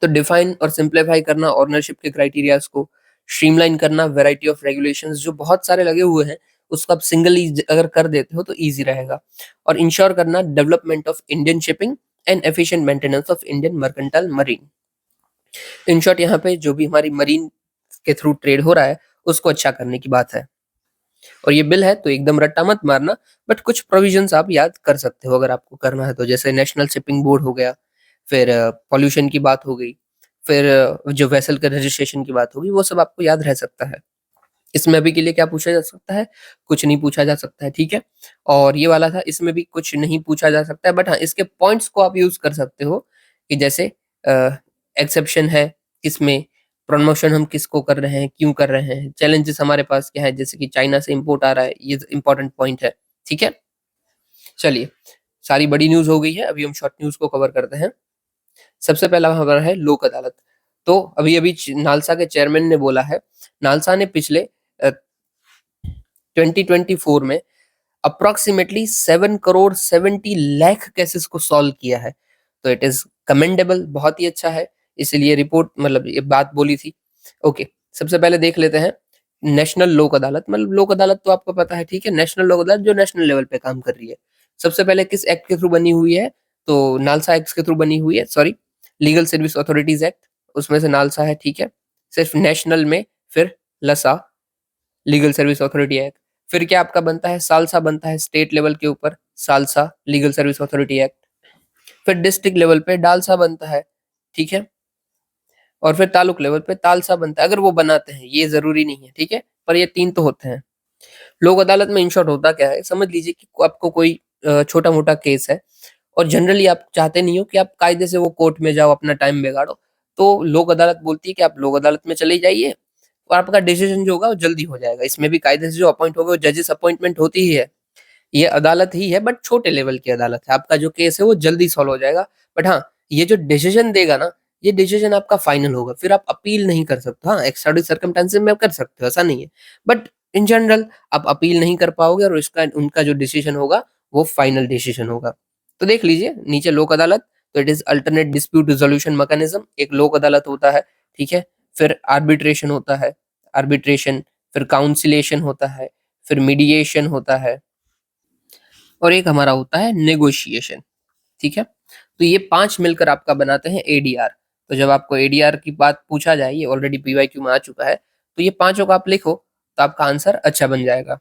तो डिफाइन और सिंप्लीफाई करना ऑनरशिप के क्राइटेरियाज को, स्ट्रीमलाइन करना वैरायटी ऑफ रेगुलेशंस जो बहुत सारे लगे हुए हैं, उसको आप सिंगली अगर कर देते हो तो इजी रहेगा। और इंश्योर करना development of Indian shipping and efficient maintenance of Indian mercantile marine. In short यहाँ पे जो भी हमारी मरीन के थ्रू ट्रेड हो रहा है उसको अच्छा करने की बात है। और ये बिल है तो एकदम रट्टा मत मारना, बट कुछ प्रोविजंस आप याद कर सकते हो अगर आपको करना है तो, जैसे नेशनल शिपिंग बोर्ड हो गया, फिर पॉल्यूशन की बात हो गई, फिर जो वेसल के रजिस्ट्रेशन की बात होगी, वो सब आपको याद रह सकता है। इसमें अभी के लिए क्या पूछा जा सकता है, कुछ नहीं पूछा जा सकता है। ठीक है, और ये वाला था, इसमें भी कुछ नहीं पूछा जा सकता है, बट हाँ इसके पॉइंट्स को आप यूज कर सकते हो कि जैसे एक्सेप्शन है किसमें, प्रमोशन हम किसको कर रहे हैं, क्यों कर रहे हैं, चैलेंजेस हमारे पास क्या है, जैसे कि चाइना से इंपोर्ट आ रहा है, ये इंपॉर्टेंट पॉइंट है। ठीक है, चलिए, सारी बड़ी न्यूज हो गई है, अभी हम शॉर्ट न्यूज को कवर करते हैं। सबसे पहला हमारा है लोक अदालत। तो अभी अभी नालसा के चेयरमैन ने बोला है, नालसा ने पिछले 2024 में अप्रोक्सीमेटली 7 करोड़ 70 लाख केसेस को सॉल्व किया है। तो इट इज कमेंडेबल, बहुत ही अच्छा है, इसलिए रिपोर्ट मतलब ये बात बोली थी। ओके, सबसे पहले देख लेते हैं नेशनल लोक अदालत। मतलब लोक अदालत तो आपको पता है, ठीक है, नेशनल लोक अदालत जो नेशनल लेवल पे काम कर रही है। सबसे पहले किस एक्ट के थ्रू बनी हुई है, तो नालसा एक्ट के थ्रू बनी हुई है, sorry, legal service authorities act, उसमें से नालसा है। ठीक है, सिर्फ नेशनल में फिर लसा, लीगल सर्विस अथॉरिटी एक्ट। फिर क्या आपका बनता है, सालसा बनता है स्टेट लेवल के ऊपर, salsa legal service authority act. फिर डिस्ट्रिक्ट लेवल पे डालसा बनता है। ठीक है, और फिर तालुक लेवल पे तालसा बनता है, अगर वो बनाते हैं, ये जरूरी नहीं है। ठीक है, पर ये 3 तो होते हैं। लोक अदालत में इन शॉर्ट होता क्या है, समझ लीजिए कि आपको कोई छोटा मोटा केस है, और जनरली आप चाहते नहीं हो कि आप कायदे से वो कोर्ट में जाओ, अपना टाइम बिगाड़ो, तो लोक अदालत बोलती है कि आप लोक अदालत में चले जाइए और आपका डिसीजन जो होगा वो जल्दी हो जाएगा। इसमें भी कायदे से जो अपॉइंट होगा वो जजेस अपॉइंटमेंट होती ही है, ये अदालत ही है, बट छोटे लेवल की अदालत है। आपका जो केस है वो जल्दी सॉल्व हो जाएगा, बट हाँ, ये जो डिसीजन देगा ना, ये डिसीजन आपका फाइनल होगा, फिर आप अपील नहीं कर सकते। हाँ, एक्स्ट्राऑर्डिनरी सर्कमस्टेंसेस में आप कर सकते हो, ऐसा नहीं है, बट इन जनरल आप अपील नहीं कर पाओगे, और इसका उनका जो डिसीजन होगा वो फाइनल डिसीजन होगा। तो देख लीजिए नीचे लोक अदालत, तो it is alternate dispute resolution mechanism, एक लोक अदालत होता है। ठीक है, फिर आर्बिट्रेशन होता है, आर्बिट्रेशन, फिर काउंसिलेशन होता है, फिर मीडिएशन होता है, और एक हमारा होता है नेगोशिएशन। ठीक है, तो ये 5 मिलकर आपका बनाते हैं एडीआर। तो जब आपको एडीआर की बात पूछा जाए, ये ऑलरेडी पीवाईक्यू में आ चुका है, तो ये पांचों का आप लिखो तो आपका आंसर अच्छा बन जाएगा।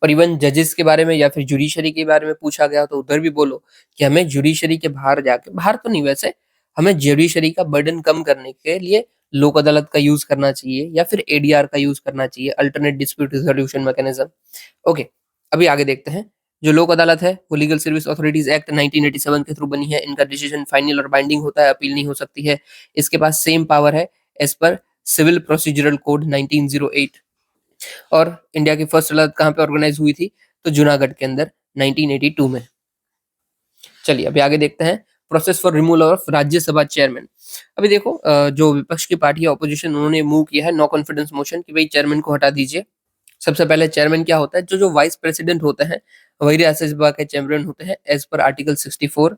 और इवन जजेस के बारे में या फिर जुडिशरी के बारे में पूछा गया तो उधर भी बोलो कि हमें जुडिशरी के बाहर जाके, बाहर तो नहीं वैसे, हमें जुडिशरी का बर्डन कम करने के लिए लोक अदालत का यूज करना चाहिए या फिर एडीआर का यूज करना चाहिए, alternate dispute resolution mechanism. Okay, अभी आगे देखते हैं। जो लोक अदालत है वो लीगल सर्विस अथॉरिटीज एक्ट 1987 के थ्रू बनी है। इनका डिसीजन फाइनल और बाइंडिंग होता है, अपील नहीं हो सकती है। इसके पास सेम पावर है as per civil procedural code 1908। और इंडिया की फर्स्ट अदालत कहाँ पे ऑर्गेनाइज हुई थी, तो जूनागढ़ के अंदर 1982 में। चलिए अभी आगे देखते हैं process for removal of Rajya Sabha chairman. अभी देखो जो विपक्ष की पार्टी है ऑपोजिशन, उन्होंने मूव किया है नो कॉन्फिडेंस मोशन कि भाई चेयरमैन को हटा दीजिए। सबसे पहले चेयरमैन क्या होता है, जो जो वाइस प्रेसिडेंट होते हैं वही राज्यसभा के चेयरमैन होते हैं एज पर आर्टिकल 64।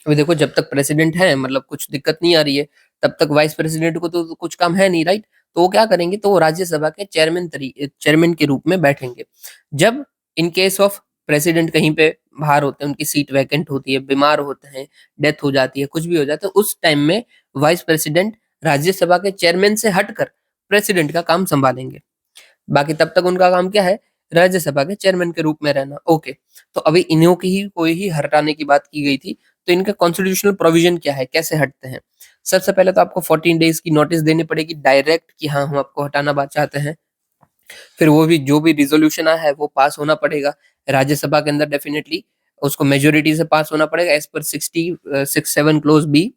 अभी देखो जब तक प्रेसिडेंट है मतलब कुछ दिक्कत नहीं आ रही है, तब तक वाइस प्रेसिडेंट को तो कुछ काम है नहीं, राइट। तो वो क्या करेंगे, तो वो राज्यसभा के चेयरमैन के रूप में बैठेंगे। जब इन केस ऑफ प्रेसिडेंट कहीं पे बाहर होते हैं, उनकी सीट वैकेंट होती है, बीमार होते हैं, डेथ हो जाती है, कुछ भी हो जाता है, उस टाइम में वाइस प्रेसिडेंट राज्यसभा के चेयरमैन से हटकर प्रेसिडेंट का काम संभालेंगे। बाकी तब तक उनका काम क्या है, राज्यसभा के चेयरमैन के रूप में रहना। ओके, तो अभी इन्हों की ही कोई ही हटाने की बात की गई थी, तो इनका कॉन्स्टिट्यूशनल प्रोविजन क्या है, कैसे हटते हैं। सबसे पहले तो आपको 14 डेज की नोटिस देनी पड़ेगी डायरेक्ट कि हाँ हम आपको हटाना चाहते हैं। फिर वो भी जो भी रिजोल्यूशन आया है वो पास होना पड़ेगा राज्यसभा के अंदर, डेफिनेटली उसको मेजोरिटी से पास होना पड़ेगा एज पर 67 क्लोज बी,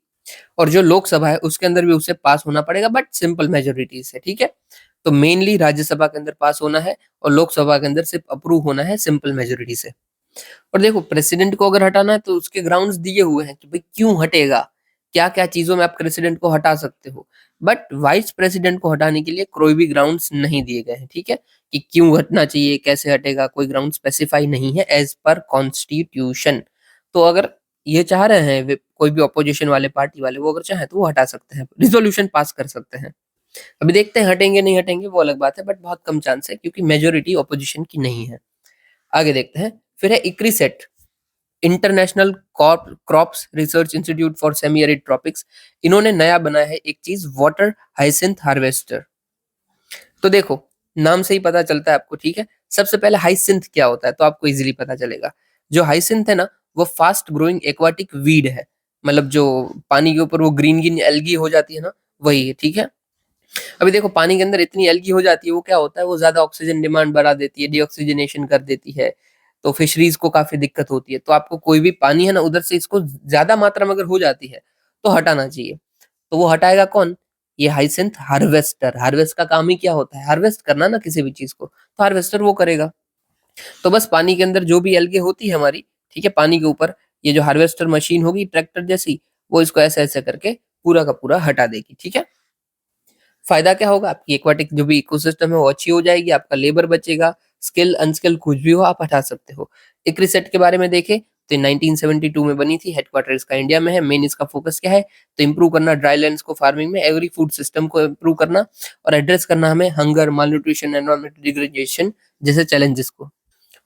और जो लोकसभा है उसके अंदर भी उसे पास होना पड़ेगा बट सिंपल मेजोरिटी से, ठीक है। तो मेनली राज्यसभा के अंदर पास होना है और लोकसभा के अंदर सिर्फ अप्रूव होना है सिंपल मेजोरिटी से। और देखो प्रेसिडेंट को अगर हटाना है तो उसके ग्राउंड्स दिए हुए हैं कि भाई क्यों हटेगा, क्या क्या चीजों में आप प्रेसिडेंट को हटा सकते हो, बट वाइस प्रेसिडेंट को हटाने के लिए कोई भी ग्राउंड्स नहीं दिए गए हैं, ठीक है, कि क्यों हटना चाहिए, कैसे हटेगा, कोई ग्राउंड स्पेसिफाई नहीं है एज पर कॉन्स्टिट्यूशन। तो अगर ये चाह रहे हैं कोई भी ऑपोजिशन वाले पार्टी वाले, वो अगर चाहे तो वो हटा सकते हैं, रिजोल्यूशन पास कर सकते हैं। अभी देखते हैं हटेंगे नहीं हटेंगे वो अलग बात है, बट बहुत कम चांस है क्योंकि मेजोरिटी ऑपोजिशन की नहीं है। आगे देखते हैं, फिर है ICRISAT, International Crops Research Institute for Semi Arid Tropics. इन्होंने नया बनाया है एक चीज, वाटर हाइसिंथ हार्वेस्टर। तो देखो नाम से ही पता चलता है आपको, ठीक है। सबसे पहले हाइसिंथ क्या होता है तो आपको इजीली पता चलेगा। जो हाइसिंथ है ना वो फास्ट ग्रोइंग एक्वाटिक वीड है, मतलब जो पानी के ऊपर वो ग्रीन ग्रीन एल्गी हो जाती है ना, वही है, ठीक है। अभी देखो पानी के अंदर इतनी एल्गी हो जाती है, वो क्या होता है, वो ज्यादा ऑक्सीजन डिमांड बढ़ा देती है, डीऑक्सीजनेशन कर देती है, तो फिशरीज को काफी दिक्कत होती है। तो आपको कोई भी पानी है ना उधर से इसको ज्यादा मात्रा में अगर हो जाती है तो हटाना चाहिए। तो वो हटाएगा कौन, ये हाइसिंथ हार्वेस्टर। हार्वेस्ट का काम ही क्या होता है, हार्वेस्ट करना ना किसी भी चीज को, तो हार्वेस्टर वो करेगा। तो बस पानी के अंदर जो भी एल्गे होती है हमारी, ठीक है, पानी के ऊपर ये जो हार्वेस्टर मशीन होगी ट्रैक्टर जैसी, वो इसको ऐसे ऐसे करके पूरा का पूरा हटा देगी, ठीक है। फायदा क्या होगा, आपकी एक्वाटिक जो भी इकोसिस्टम है वो अच्छी हो जाएगी, आपका लेबर बचेगा, स्किल अनस्किल कुछ भी हो आप हटा सकते हो। इक्रिसेट के बारे में देखें तो 1972 में बनी थी, हेडक्वार्टर इसका इंडिया में है। मेन इसका फोकस क्या है, तो इंप्रूव करना ड्राई लैंड्स को फार्मिंग में, एग्री फूड सिस्टम को इंप्रूव करना और एड्रेस करना हमें हंगर, माल न्यूट्रिशन, एनवायरमेंटल डिग्रेडेशन जैसे चैलेंजेस को।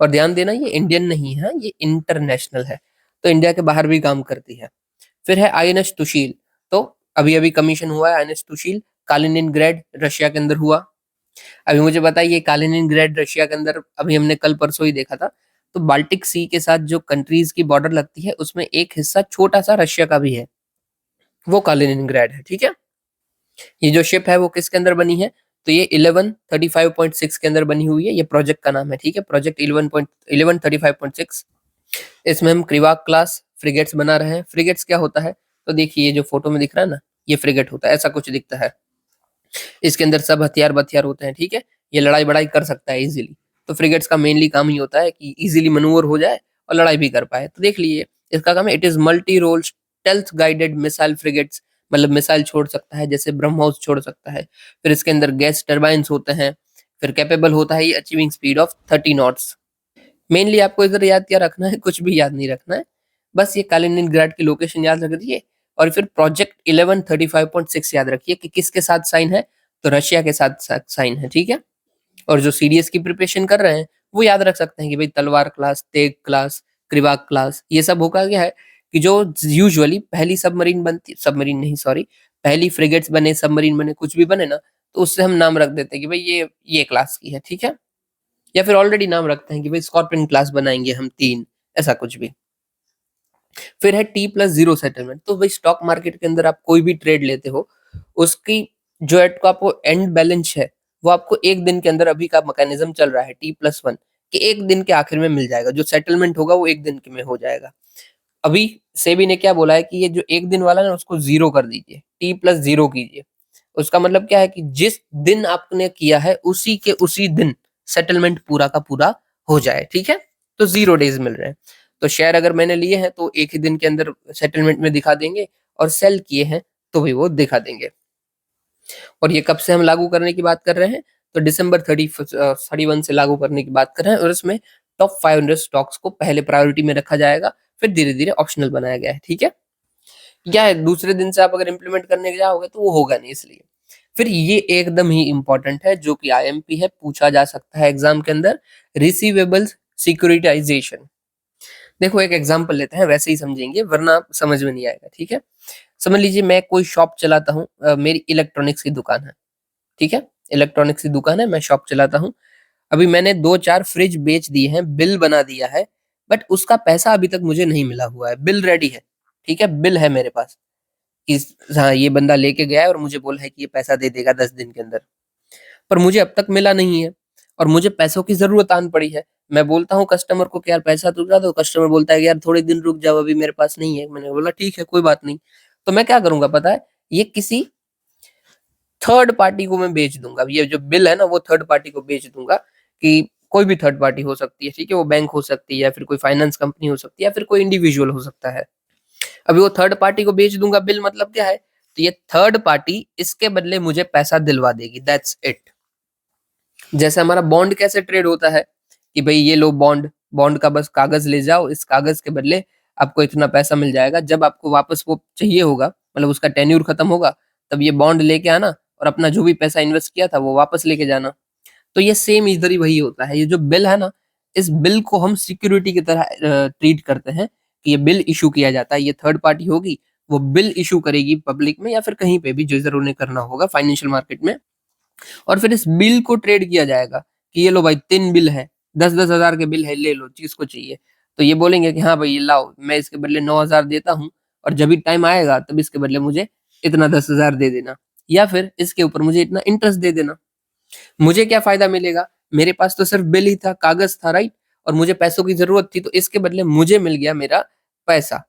और ध्यान देना ये इंडियन नहीं है, ये इंटरनेशनल है, तो इंडिया के बाहर भी काम करती है। फिर है आईएनएस तुशील, तो अभी अभी कमीशन हुआ है आईएनएस तुशील, कालिनिनग्रेड रशिया के अंदर हुआ। अभी मुझे बताइए कालिनिनग्रेड रशिया के अंदर, अभी हमने कल परसों ही देखा था, तो बाल्टिक सी के साथ जो कंट्रीज की बॉर्डर लगती है उसमें एक हिस्सा छोटा सा रशिया का भी है, वो कालिनिनग्रेड है, ठीक है। ये जो शिप है वो किसके अंदर बनी है, तो ये 1135.6 के अंदर बनी हुई है, ये प्रोजेक्ट का नाम है, ठीक है, प्रोजेक्ट 1135.6। इसमें हम क्रिवाक क्लास फ्रिगेट्स बना रहे हैं। फ्रिगेट्स क्या होता है, तो देखिए ये जो फोटो में दिख रहा है ना, ये फ्रिगेट होता है, ऐसा कुछ दिखता है। इसके अंदर सब हथियार बथियार होते हैं, ठीक है, ये लड़ाई बड़ाई कर सकता है इजीली। तो फ्रिगेट्स का मेनली काम ही होता है कि इजीली मनूवर हो जाए और लड़ाई भी कर पाए। तो देख लीजिए इसका काम है, it is multi role stealth guided missile frigates, मतलब मिसाइल छोड़ सकता है जैसे ब्रह्मोस छोड़ सकता है। फिर इसके अंदर गैस टर्बाइंस होते हैं। फिर कैपेबल होता है ये achieving speed of 30 knots. Mainly आपको इधर याद क्या रखना है, कुछ भी याद नहीं रखना है, बस ये कालिनिनग्राड की लोकेशन याद रख दीजिए। और फिर प्रोजेक्ट 1135.6 याद रखिए कि किसके साथ साइन है, तो रशिया के साथ साइन है, ठीक है। और जो सीडीएस की प्रिपरेशन कर रहे हैं वो याद रख सकते हैं कि भाई तलवार class, Tegh class, Krivak class, ये सब होगा क्या है कि जो यूजुअली पहली सबमरीन बनती, सबमरीन नहीं सॉरी, पहली फ्रिगेट्स बने, सबमरीन बने, कुछ भी बने ना, तो उससे हम नाम रख देते हैं कि भाई ये क्लास की है, ठीक है। या फिर ऑलरेडी नाम रखते हैं कि भाई स्कॉर्पियन क्लास बनाएंगे हम 3, ऐसा कुछ भी। फिर है T+0 सेटलमेंट, तो भाई स्टॉक मार्केट के अंदर आप कोई भी ट्रेड लेते हो, उसकी जो आपको एंड बैलेंस है वो आपको एक दिन के अंदर, अभी का मैकेनिज्म चल रहा है T+1, कि एक दिन के आखिर में मिल जाएगा, जो सेटलमेंट होगा वो एक दिन के में हो जाएगा। अभी सेबी ने क्या बोला है कि ये जो एक दिन वाला है ना उसको 0 कर दीजिए, T+0 कीजिए। उसका मतलब क्या है कि जिस दिन आपने किया है उसी के उसी दिन सेटलमेंट पूरा का पूरा हो जाए, ठीक है। तो 0 डेज मिल रहे हैं। तो शेयर अगर मैंने लिए हैं तो एक ही दिन के अंदर सेटलमेंट में दिखा देंगे, और सेल किए हैं तो भी वो दिखा देंगे। और ये कब से हम लागू करने की बात कर रहे हैं, तो दिसंबर 31 से लागू करने की बात कर रहे हैं। और इसमें टॉप 500 स्टॉक्स को पहले प्रायोरिटी में रखा जाएगा, फिर धीरे धीरे ऑप्शनल बनाया गया है, ठीक है। क्या है, दूसरे दिन से आप अगर इंप्लीमेंट करने जाओगे तो वो होगा नहीं, इसलिए। फिर ये एकदम ही इंपॉर्टेंट है, जो कि आईएमपी है, पूछा जा सकता है एग्जाम के अंदर, रिसीवेबल्स सिक्योरिटाइजेशन। देखो एक एग्जांपल लेते हैं, वैसे ही समझेंगे वरना समझ में नहीं आएगा, ठीक है। समझ लीजिए मैं कोई शॉप चलाता हूँ, मेरी इलेक्ट्रॉनिक्स की दुकान है, ठीक है, इलेक्ट्रॉनिक्स की दुकान है, मैं शॉप चलाता हूँ। अभी मैंने 2-4 फ्रिज बेच दिए हैं, बिल बना दिया है, बट उसका पैसा अभी तक मुझे नहीं मिला हुआ है। बिल रेडी है, ठीक है, बिल है मेरे पास, कि हाँ, ये बंदा लेके गया है और मुझे बोला है कि ये पैसा दे देगा 10 दिन के अंदर। पर मुझे अब तक मिला नहीं है और मुझे पैसों की ज़रूरत आन पड़ी है। मैं बोलता हूँ कस्टमर को कि यार पैसा दूँगा, तो कस्टमर बोलता है कि यार थोड़े दिन रुक जाओ, अभी मेरे पास नहीं है। मैंने बोला ठीक है, कोई बात नहीं। तो मैं क्या करूँगा पता है? ये किसी थर्ड पार्टी को मैं बेच दूँगा। अब ये जो बिल है ना, वो थर्ड पार्टी को बेच दूँगा कि कोई भी थर्ड पार्टी हो सकती है, ठीक है? वो बैंक हो सकती है या फिर कोई फाइनेंस कंपनी हो सकती है या फिर कोई इंडिविजुअल हो सकता है। अभी वो थर्ड पार्टी को बेच दूँगा बिल, मतलब क्या है? तो ये थर्ड पार्टी इसके बदले मुझे पैसा दिलवा देगी, दैट्स इट। जैसे हमारा बॉन्ड कैसे ट्रेड होता है कि भाई ये लो बॉन्ड, बॉन्ड का बस कागज ले जाओ, इस कागज के बदले आपको इतना पैसा मिल जाएगा। जब आपको वापस वो चाहिए होगा, मतलब उसका टेन्योर खत्म होगा, तब ये बॉन्ड लेके आना और अपना जो भी पैसा इन्वेस्ट किया था वो वापस लेके जाना। तो ये सेम इधर ही वही होता है। ये जो बिल है ना, इस बिल को हम सिक्योरिटी की तरह ट्रीट करते हैं कि ये बिल इशू किया जाता है। ये थर्ड पार्टी होगी, वो बिल इशू करेगी पब्लिक में या फिर कहीं पे भी जिधर उन्हें करना होगा फाइनेंशियल मार्केट में, और फिर इस बिल को ट्रेड किया जाएगा कि ये लो भाई 3 बिल है, 10-10 हज़ार के बिल है, ले लो जिसको चाहिए। तो ये बोलेंगे कि हाँ भाई ये लाओ, मैं इसके बदले 9,000 देता हूँ और जब भी टाइम आएगा तब इसके बदले मुझे इतना 10,000 दे देना, या फिर इसके ऊपर मुझे इतना इंटरेस्ट दे देना। मुझे क्या फ़ायदा मिलेगा? मेरे पास तो सिर्फ़ बिल ही था, कागज़ था, राइट? और मुझे पैसों की ज़रूरत थी, तो इसके बदले मुझे मिल गया मेरा पैसा,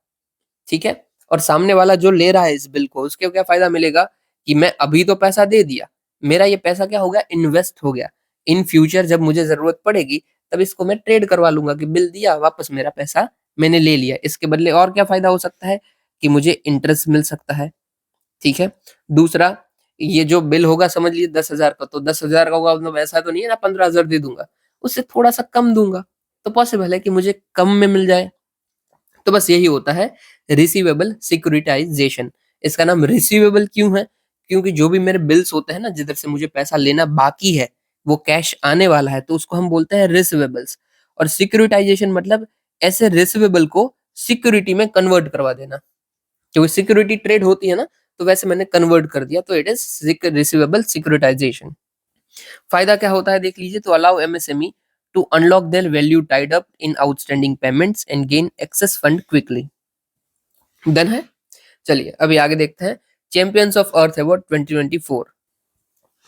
ठीक है? और सामने वाला जो ले रहा है इस बिल को, उसको क्या फ़ायदा मिलेगा कि मैं अभी तो पैसा दे दिया, मेरा ये पैसा क्या हो गया? इन्वेस्ट हो गया। इन फ्यूचर जब मुझे ज़रूरत पड़ेगी, तब इसको मैं ट्रेड करवा लूँगा कि बिल दिया, वापस मेरा पैसा मैंने ले लिया। इसके बदले और क्या फ़ायदा हो सकता है कि मुझे इंटरेस्ट मिल सकता है, ठीक है? दूसरा, ये जो बिल होगा समझ लीजिए 10,000 का, तो 10,000 का होगा मतलब ऐसा तो नहीं है ना 15,000 दे दूँगा, उससे थोड़ा-सा कम दूँगा, तो पॉसिबल है कि मुझे कम में मिल जाए। तो बस यही होता है रिसीवेबल सिक्योरिटाइज़ेशन। इसका नाम रिसीवेबल क्यों है? क्योंकि जो भी मेरे बिल्स होते हैं ना, जिधर से मुझे पैसा लेना बाकी है, वो कैश आने वाला है, तो उसको हम बोलते हैं रिसीवेबल्स। और सिक्योरिटाइज़ेशन मतलब ऐसे रिसीवेबल को सिक्योरिटी में कन्वर्ट करवा देना। क्योंकि सिक्योरिटी ट्रेड होती है ना, तो वैसे मैंने कन्वर्ट कर दिया, तो इट इज़ रिसीवेबल सिक्योरिटाइज़ेशन। फ़ायदा क्या होता है देख लीजिए, तो allow MSME to unlock their value tied up in outstanding payments and gain access fund quickly. Done है? चलिए अभी आगे देखते हैं। Champions of earth award 2024।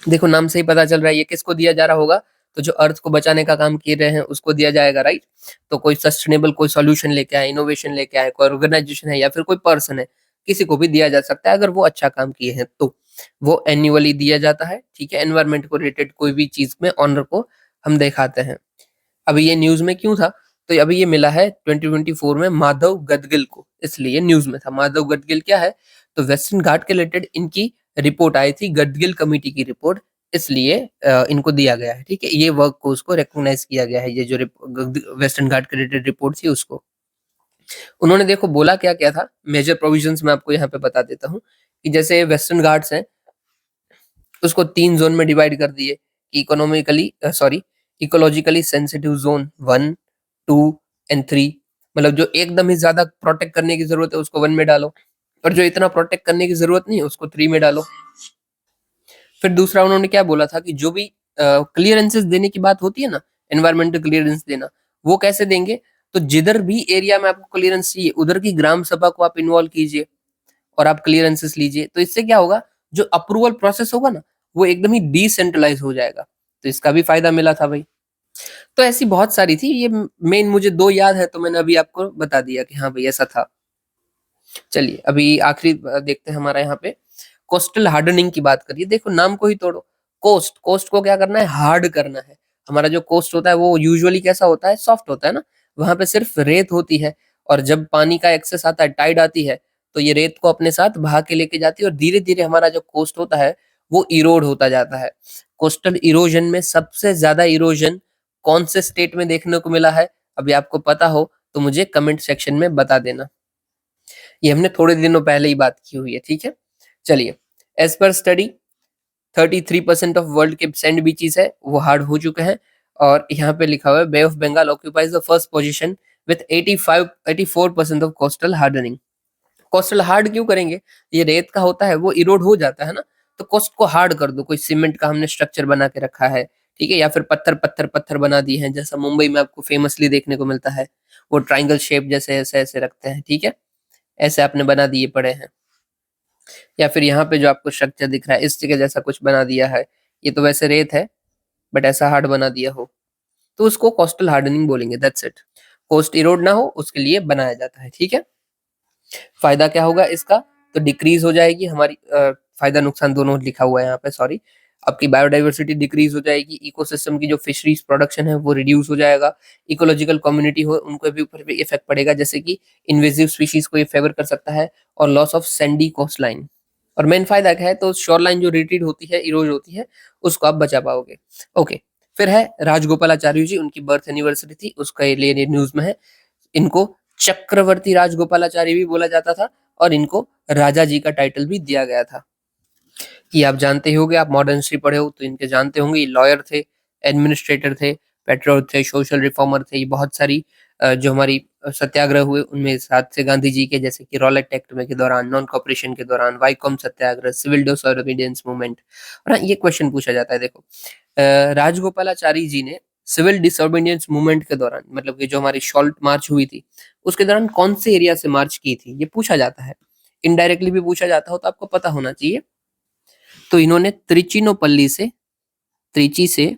देखो नाम से ही पता चल रहा है ये किसको दिया जा रहा होगा, तो जो अर्थ को बचाने का काम किए रहे हैं उसको दिया जाएगा, राइट? तो कोई सस्टेनेबल कोई सॉल्यूशन लेके आए, इनोवेशन लेके आए, कोई ऑर्गेनाइजेशन है या फिर कोई पर्सन है, किसी को भी दिया जा सकता है अगर वो अच्छा काम किए हैं तो। वो एनुअली दिया जाता है, ठीक है? एनवायरनमेंट को रिलेटेड कोई भी चीज़ में ऑनर को हम दिखाते हैं। अभी ये न्यूज़ में क्यों था? तो अभी ये मिला है 2024 में माधव गडगिल को, इसलिए न्यूज़ में था। माधव गडगिल क्या है? तो वेस्टर्न घाट के रिलेटेड इनकी रिपोर्ट आई थी, गडगिल कमिटी की रिपोर्ट, इसलिए इनको दिया गया है, ठीक है? ये वर्क को उसको रिकॉग्नाइज़ किया गया है, ये जो वेस्टर्न घाट के रिलेटेड रिपोर्ट थी उसको। उन्होंने देखो बोला क्या-क्या था, मेजर प्रोविजंस मैं आपको यहाँ पे बता देता हूँ, कि जैसे वेस्टर्न घाट्स हैं, उसको 3 ज़ोन में डिवाइड कर दिए कि इकोलॉजिकली सेंसिटिव ज़ोन 1, 2 एंड 3, मतलब जो एकदम ही ज़्यादा प्रोटेक्ट करने की ज़रूरत है उसको 1 में डालो, और जो इतना प्रोटेक्ट करने की ज़रूरत नहीं है उसको 3 में डालो। फिर दूसरा उन्होंने क्या बोला था कि जो भी क्लियरेंसेस देने की बात होती है ना, एनवायरमेंटल क्लियरेंस देना, वो कैसे देंगे? तो जिधर भी एरिया में आपको क्लियरेंस चाहिए, उधर की ग्राम सभा को आप इन्वॉल्व कीजिए और आप क्लियरेंसेस लीजिए। तो इससे क्या होगा, जो अप्रूवल प्रोसेस होगा ना, वो एकदम ही डिसेंट्रलाइज़ हो जाएगा। तो इसका भी फ़ायदा मिला था भाई। तो ऐसी बहुत सारी थी, ये मेन मुझे 2 याद है तो मैंने अभी आपको बता दिया कि हाँ भाई ऐसा था। चलिए अभी आखिरी देखते हैं हमारा यहाँ पे कोस्टल हार्डनिंग की बात करिए। देखो नाम को ही तोड़ो, कोस्ट को क्या करना है? हार्ड करना है। हमारा जो कोस्ट होता है वो यूजुअली कैसा होता है? सॉफ्ट होता है ना, वहां पे सिर्फ रेत होती है, और जब पानी का एक्सेस आता है, टाइड आती है, तो ये रेत को अपने साथ बहा के लेके जाती है और धीरे धीरे हमारा जो कोस्ट होता है वो इरोड होता जाता है। कोस्टल इरोजन में सबसे ज्यादा इरोजन कौन से स्टेट में देखने को मिला है? अभी आपको पता हो तो मुझे कमेंट सेक्शन में बता देना। ये हमने थोड़े दिनों पहले ही बात की हुई है, ठीक है? चलिए, as per study 33% of world के सैंड बीचेस है वो हार्ड हो चुके हैं, और यहाँ पे लिखा हुआ है Bay of Bengal occupies the first position with 84% of coastal hardening. Coastal hard क्यों करेंगे? ये रेत का होता है, वो इरोड हो जाता है ना, तो कोस्ट को हार्ड कर दो। कोई सीमेंट का हमने स्ट्रक्चर बना के रखा है, ठीक है, या फिर पत्थर पत्थर पत्थर बना दिए हैं, जैसा मुंबई में आपको फेमसली देखने को मिलता है, वो ट्राइंगल शेप जैसे ऐसे ऐसे रखते हैं, ठीक है, ऐसे आपने बना दिए पड़े हैं। या फिर यहाँ पे जो आपको स्ट्रक्चर दिख रहा है इस जगह जैसा कुछ बना दिया है, ये तो वैसे रेत है बट ऐसा हार्ड बना दिया हो, तो उसको कोस्टल हार्डनिंग बोलेंगे। That's it. कोस्ट इरोड ना हो उसके लिए बनाया जाता है, ठीक है। फायदा क्या होगा इसका, तो डिक्रीज हो जाएगी हमारी फायदा नुकसान दोनों लिखा हुआ है यहाँ पे, सॉरी। आपकी बायोडाइवर्सिटी डिक्रीज हो जाएगी, इकोसिस्टम की जो फिशरीज प्रोडक्शन है वो रिड्यूस हो जाएगा, इकोलॉजिकल कम्युनिटी हो उनको भी ऊपर भी इफेक्ट पड़ेगा, जैसे कि इन्वेजिव स्पीशीज को ये फेवर कर सकता है, और loss of sandy coastline. और मेन फायदा क्या है, तो शोर लाइन जो रिट्रीट होती है, इरोज होती है, उसको आप बचा पाओगे। ओके, फिर है राजगोपालाचार्य जी, उनकी बर्थ एनिवर्सरी थी, उसका ये लिए न्यूज में है। इनको चक्रवर्ती राजगोपालाचारी भी बोला जाता था, और इनको राजा जी का टाइटल भी दिया गया था। ये आप जानते ही होंगे, आप मॉडर्न हिस्ट्री पढ़े हो तो इनके जानते होंगे। ये लॉयर थे, एडमिनिस्ट्रेटर थे, पेट्रियट थे, सोशल रिफॉर्मर थे। ये बहुत सारी जो हमारी सत्याग्रह हुए उनमें साथ से गांधी जी के, जैसे कि रॉलेट एक्ट में के दौरान, नॉन कॉपरेशन के दौरान, वाइकॉम सत्याग्रह, सिविल डिसोबीडियंस मूवमेंट। और हाँ, ये क्वेश्चन पूछा जाता है, देखो राजगोपालाचारी जी ने सिविल डिसोबीडियंस मूवमेंट के दौरान, मतलब कि जो हमारी शॉल्ट मार्च हुई थी उसके दौरान कौन से एरिया से मार्च की थी, ये पूछा जाता है। इनडायरेक्टली भी पूछा जाता हो तो आपको पता होना चाहिए। तो इन्होंने त्रिचिनोपल्ली से, त्रिची से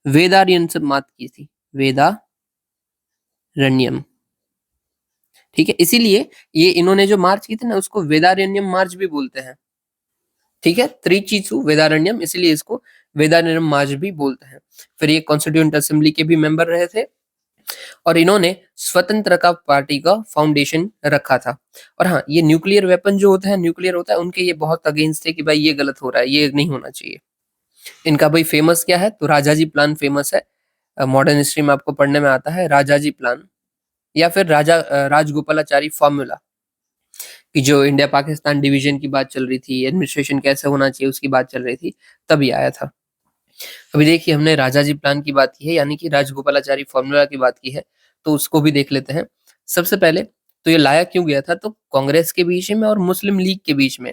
वेदारण्यम से मात की थी, वेदारण्यम, ठीक है। इसीलिए ये इन्होंने जो मार्च की थी ना उसको वेदारण्यम मार्च भी बोलते हैं, ठीक है। त्रिचीसु वेदारण्यम, इसीलिए इसको वेदारण्यम मार्च भी बोलते हैं। फिर ये कॉन्स्टिट्यूएंट असेंबली के भी मेंबर रहे थे, और इन्होंने स्वतंत्रता पार्टी का फाउंडेशन रखा था। और हाँ, ये न्यूक्लियर वेपन जो होता है, न्यूक्लियर होता है, उनके ये बहुत अगेंस्ट थे कि भाई ये गलत हो रहा है, ये नहीं होना चाहिए। इनका भाई फेमस क्या है, तो राजाजी प्लान फेमस है। मॉडर्न हिस्ट्री में आपको पढ़ने में आता है राजाजी प्लान, या फिर राजगोपालाचारी फॉर्मूला, कि जो इंडिया पाकिस्तान डिवीजन की बात चल रही थी, एडमिनिस्ट्रेशन कैसे होना चाहिए उसकी बात चल रही थी, तभी आया था। अभी देखिए, हमने राजाजी प्लान की बात की है, यानी कि राजगोपालाचारी फॉर्मूला की बात की है, तो उसको भी देख लेते हैं। सबसे पहले तो ये लाया क्यों गया था, तो कांग्रेस के बीच में और मुस्लिम लीग के बीच में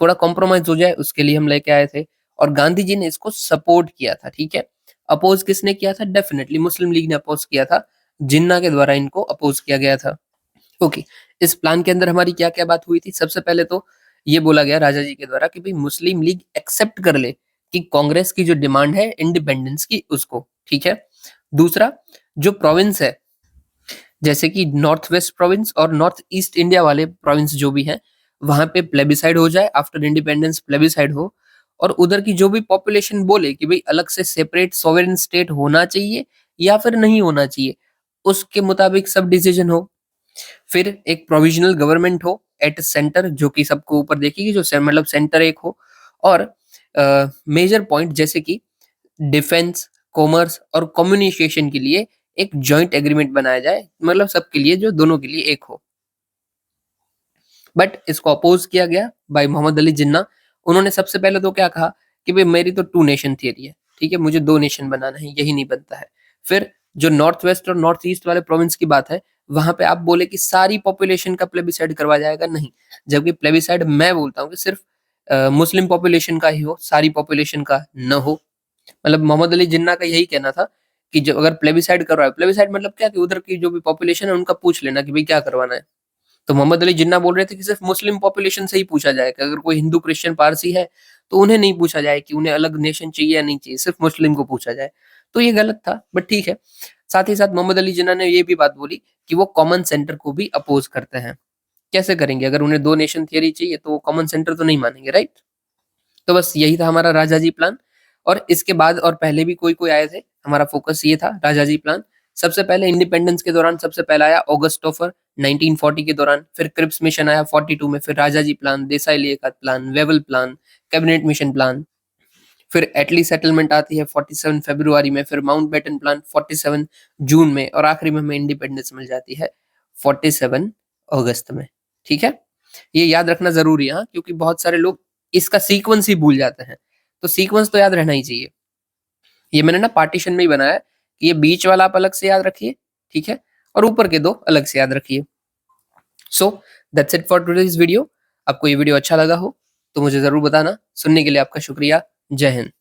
थोड़ा कॉम्प्रोमाइज हो जाए उसके लिए हम लेके आए थे, और गांधी जी ने इसको सपोर्ट किया था, ठीक है। अपोज किसने किया था, डेफिनेटली मुस्लिम लीग ने अपोज किया था, जिन्ना के द्वारा इनको अपोज किया गया था। ओके, इस प्लान के अंदर हमारी क्या क्या बात हुई थी, सबसे पहले तो ये बोला गया राजा जी के द्वारा कि भाई मुस्लिम लीग एक्सेप्ट कर ले कि कांग्रेस की जो डिमांड है इंडिपेंडेंस की उसको, ठीक है। दूसरा, जो प्रोविंस है, जैसे कि नॉर्थ वेस्ट प्रोविंस और नॉर्थ ईस्ट इंडिया वाले प्रोविंस जो भी हैं, वहां पे प्लेबिसाइड हो जाए, आफ्टर इंडिपेंडेंस प्लेबिसाइड हो, और उधर की जो भी पॉपुलेशन बोले कि भाई अलग से सेपरेट सॉवरेन स्टेट होना चाहिए या फिर नहीं होना चाहिए, उसके मुताबिक सब डिसीजन हो। फिर एक प्रोविजनल गवर्नमेंट हो एट सेंटर, जो कि सबको ऊपर देखेगी, जो मतलब सेंटर एक हो। और मेजर पॉइंट जैसे कि डिफेंस, कॉमर्स और कम्युनिकेशन के लिए एक जॉइंट एग्रीमेंट बनाया जाए, मतलब सबके लिए, जो दोनों के लिए एक हो। बट इसको अपोज किया गया बाय मोहम्मद अली जिन्ना। उन्होंने सबसे पहले तो क्या कहा कि भाई मेरी तो टू नेशन थियरी है, ठीक है, मुझे दो नेशन बनाना है, यही नहीं बनता है। फिर जो नॉर्थ वेस्ट और नॉर्थ ईस्ट वाले प्रोविंस की बात है, वहां पे आप बोले कि सारी पॉपुलेशन का प्लेबिसाइड करवाया जाएगा, नहीं। जबकि प्लेबिसाइड मैं बोलता हूँ कि सिर्फ मुस्लिम पॉपुलेशन का ही हो, सारी पॉपुलेशन का न हो। मतलब मोहम्मद अली जिन्ना का यही कहना था कि जो अगर प्लेबिसाइड करवाए, प्लेबिसाइड मतलब क्या, कि उधर की जो भी पॉपुलेशन है उनका पूछ लेना कि भाई क्या करवाना है। तो मोहम्मद अली जिन्ना बोल रहे थे कि सिर्फ मुस्लिम पॉपुलेशन से ही पूछा जाए, कि अगर कोई हिंदू, क्रिश्चियन, पारसी है तो उन्हें नहीं पूछा जाए कि उन्हें अलग नेशन चाहिए या नहीं चाहिए, सिर्फ मुस्लिम को पूछा जाए। तो ये गलत था, बट ठीक है। साथ ही साथ मोहम्मद अली जिन्ना ने ये भी बात बोली कि वो कॉमन सेंटर को भी अपोज करते हैं। कैसे करेंगे, अगर उन्हें दो नेशन थियरी चाहिए तो वो कॉमन सेंटर तो नहीं मानेंगे, राइट। तो बस यही था हमारा राजाजी प्लान। और इसके बाद और पहले भी कोई कोई आए थे, हमारा फोकस ये था राजाजी प्लान। सबसे पहले इंडिपेंडेंस के दौरान सबसे पहला आया ऑगस्ट ऑफर 1940 के दौरान, फिर क्रिप्स मिशन आया 42 में, फिर Rajaji plan, Desai Liaquat plan, Wavell plan, cabinet mission plan. फिर एटली सेटलमेंट आती है 47 फरवरी में, फिर माउंटबेटन प्लान 47 जून में, और आखिरी में हमें इंडिपेंडेंस मिल जाती है 47 अगस्त में, ठीक है। ये याद रखना जरूरी है, हाँ, क्योंकि बहुत सारे लोग इसका सीक्वेंस ही भूल जाते हैं, तो सीक्वेंस तो याद रहना ही चाहिए। ये मैंने ना पार्टीशन में ही बनाया है कि ये बीच वाला आप अलग से याद रखिए, ठीक है, और ऊपर के दो अलग से याद रखिए। So that's it for today's video. आपको ये वीडियो अच्छा लगा हो तो मुझे जरूर बताना। सुनने के लिए आपका शुक्रिया। जय हिंद।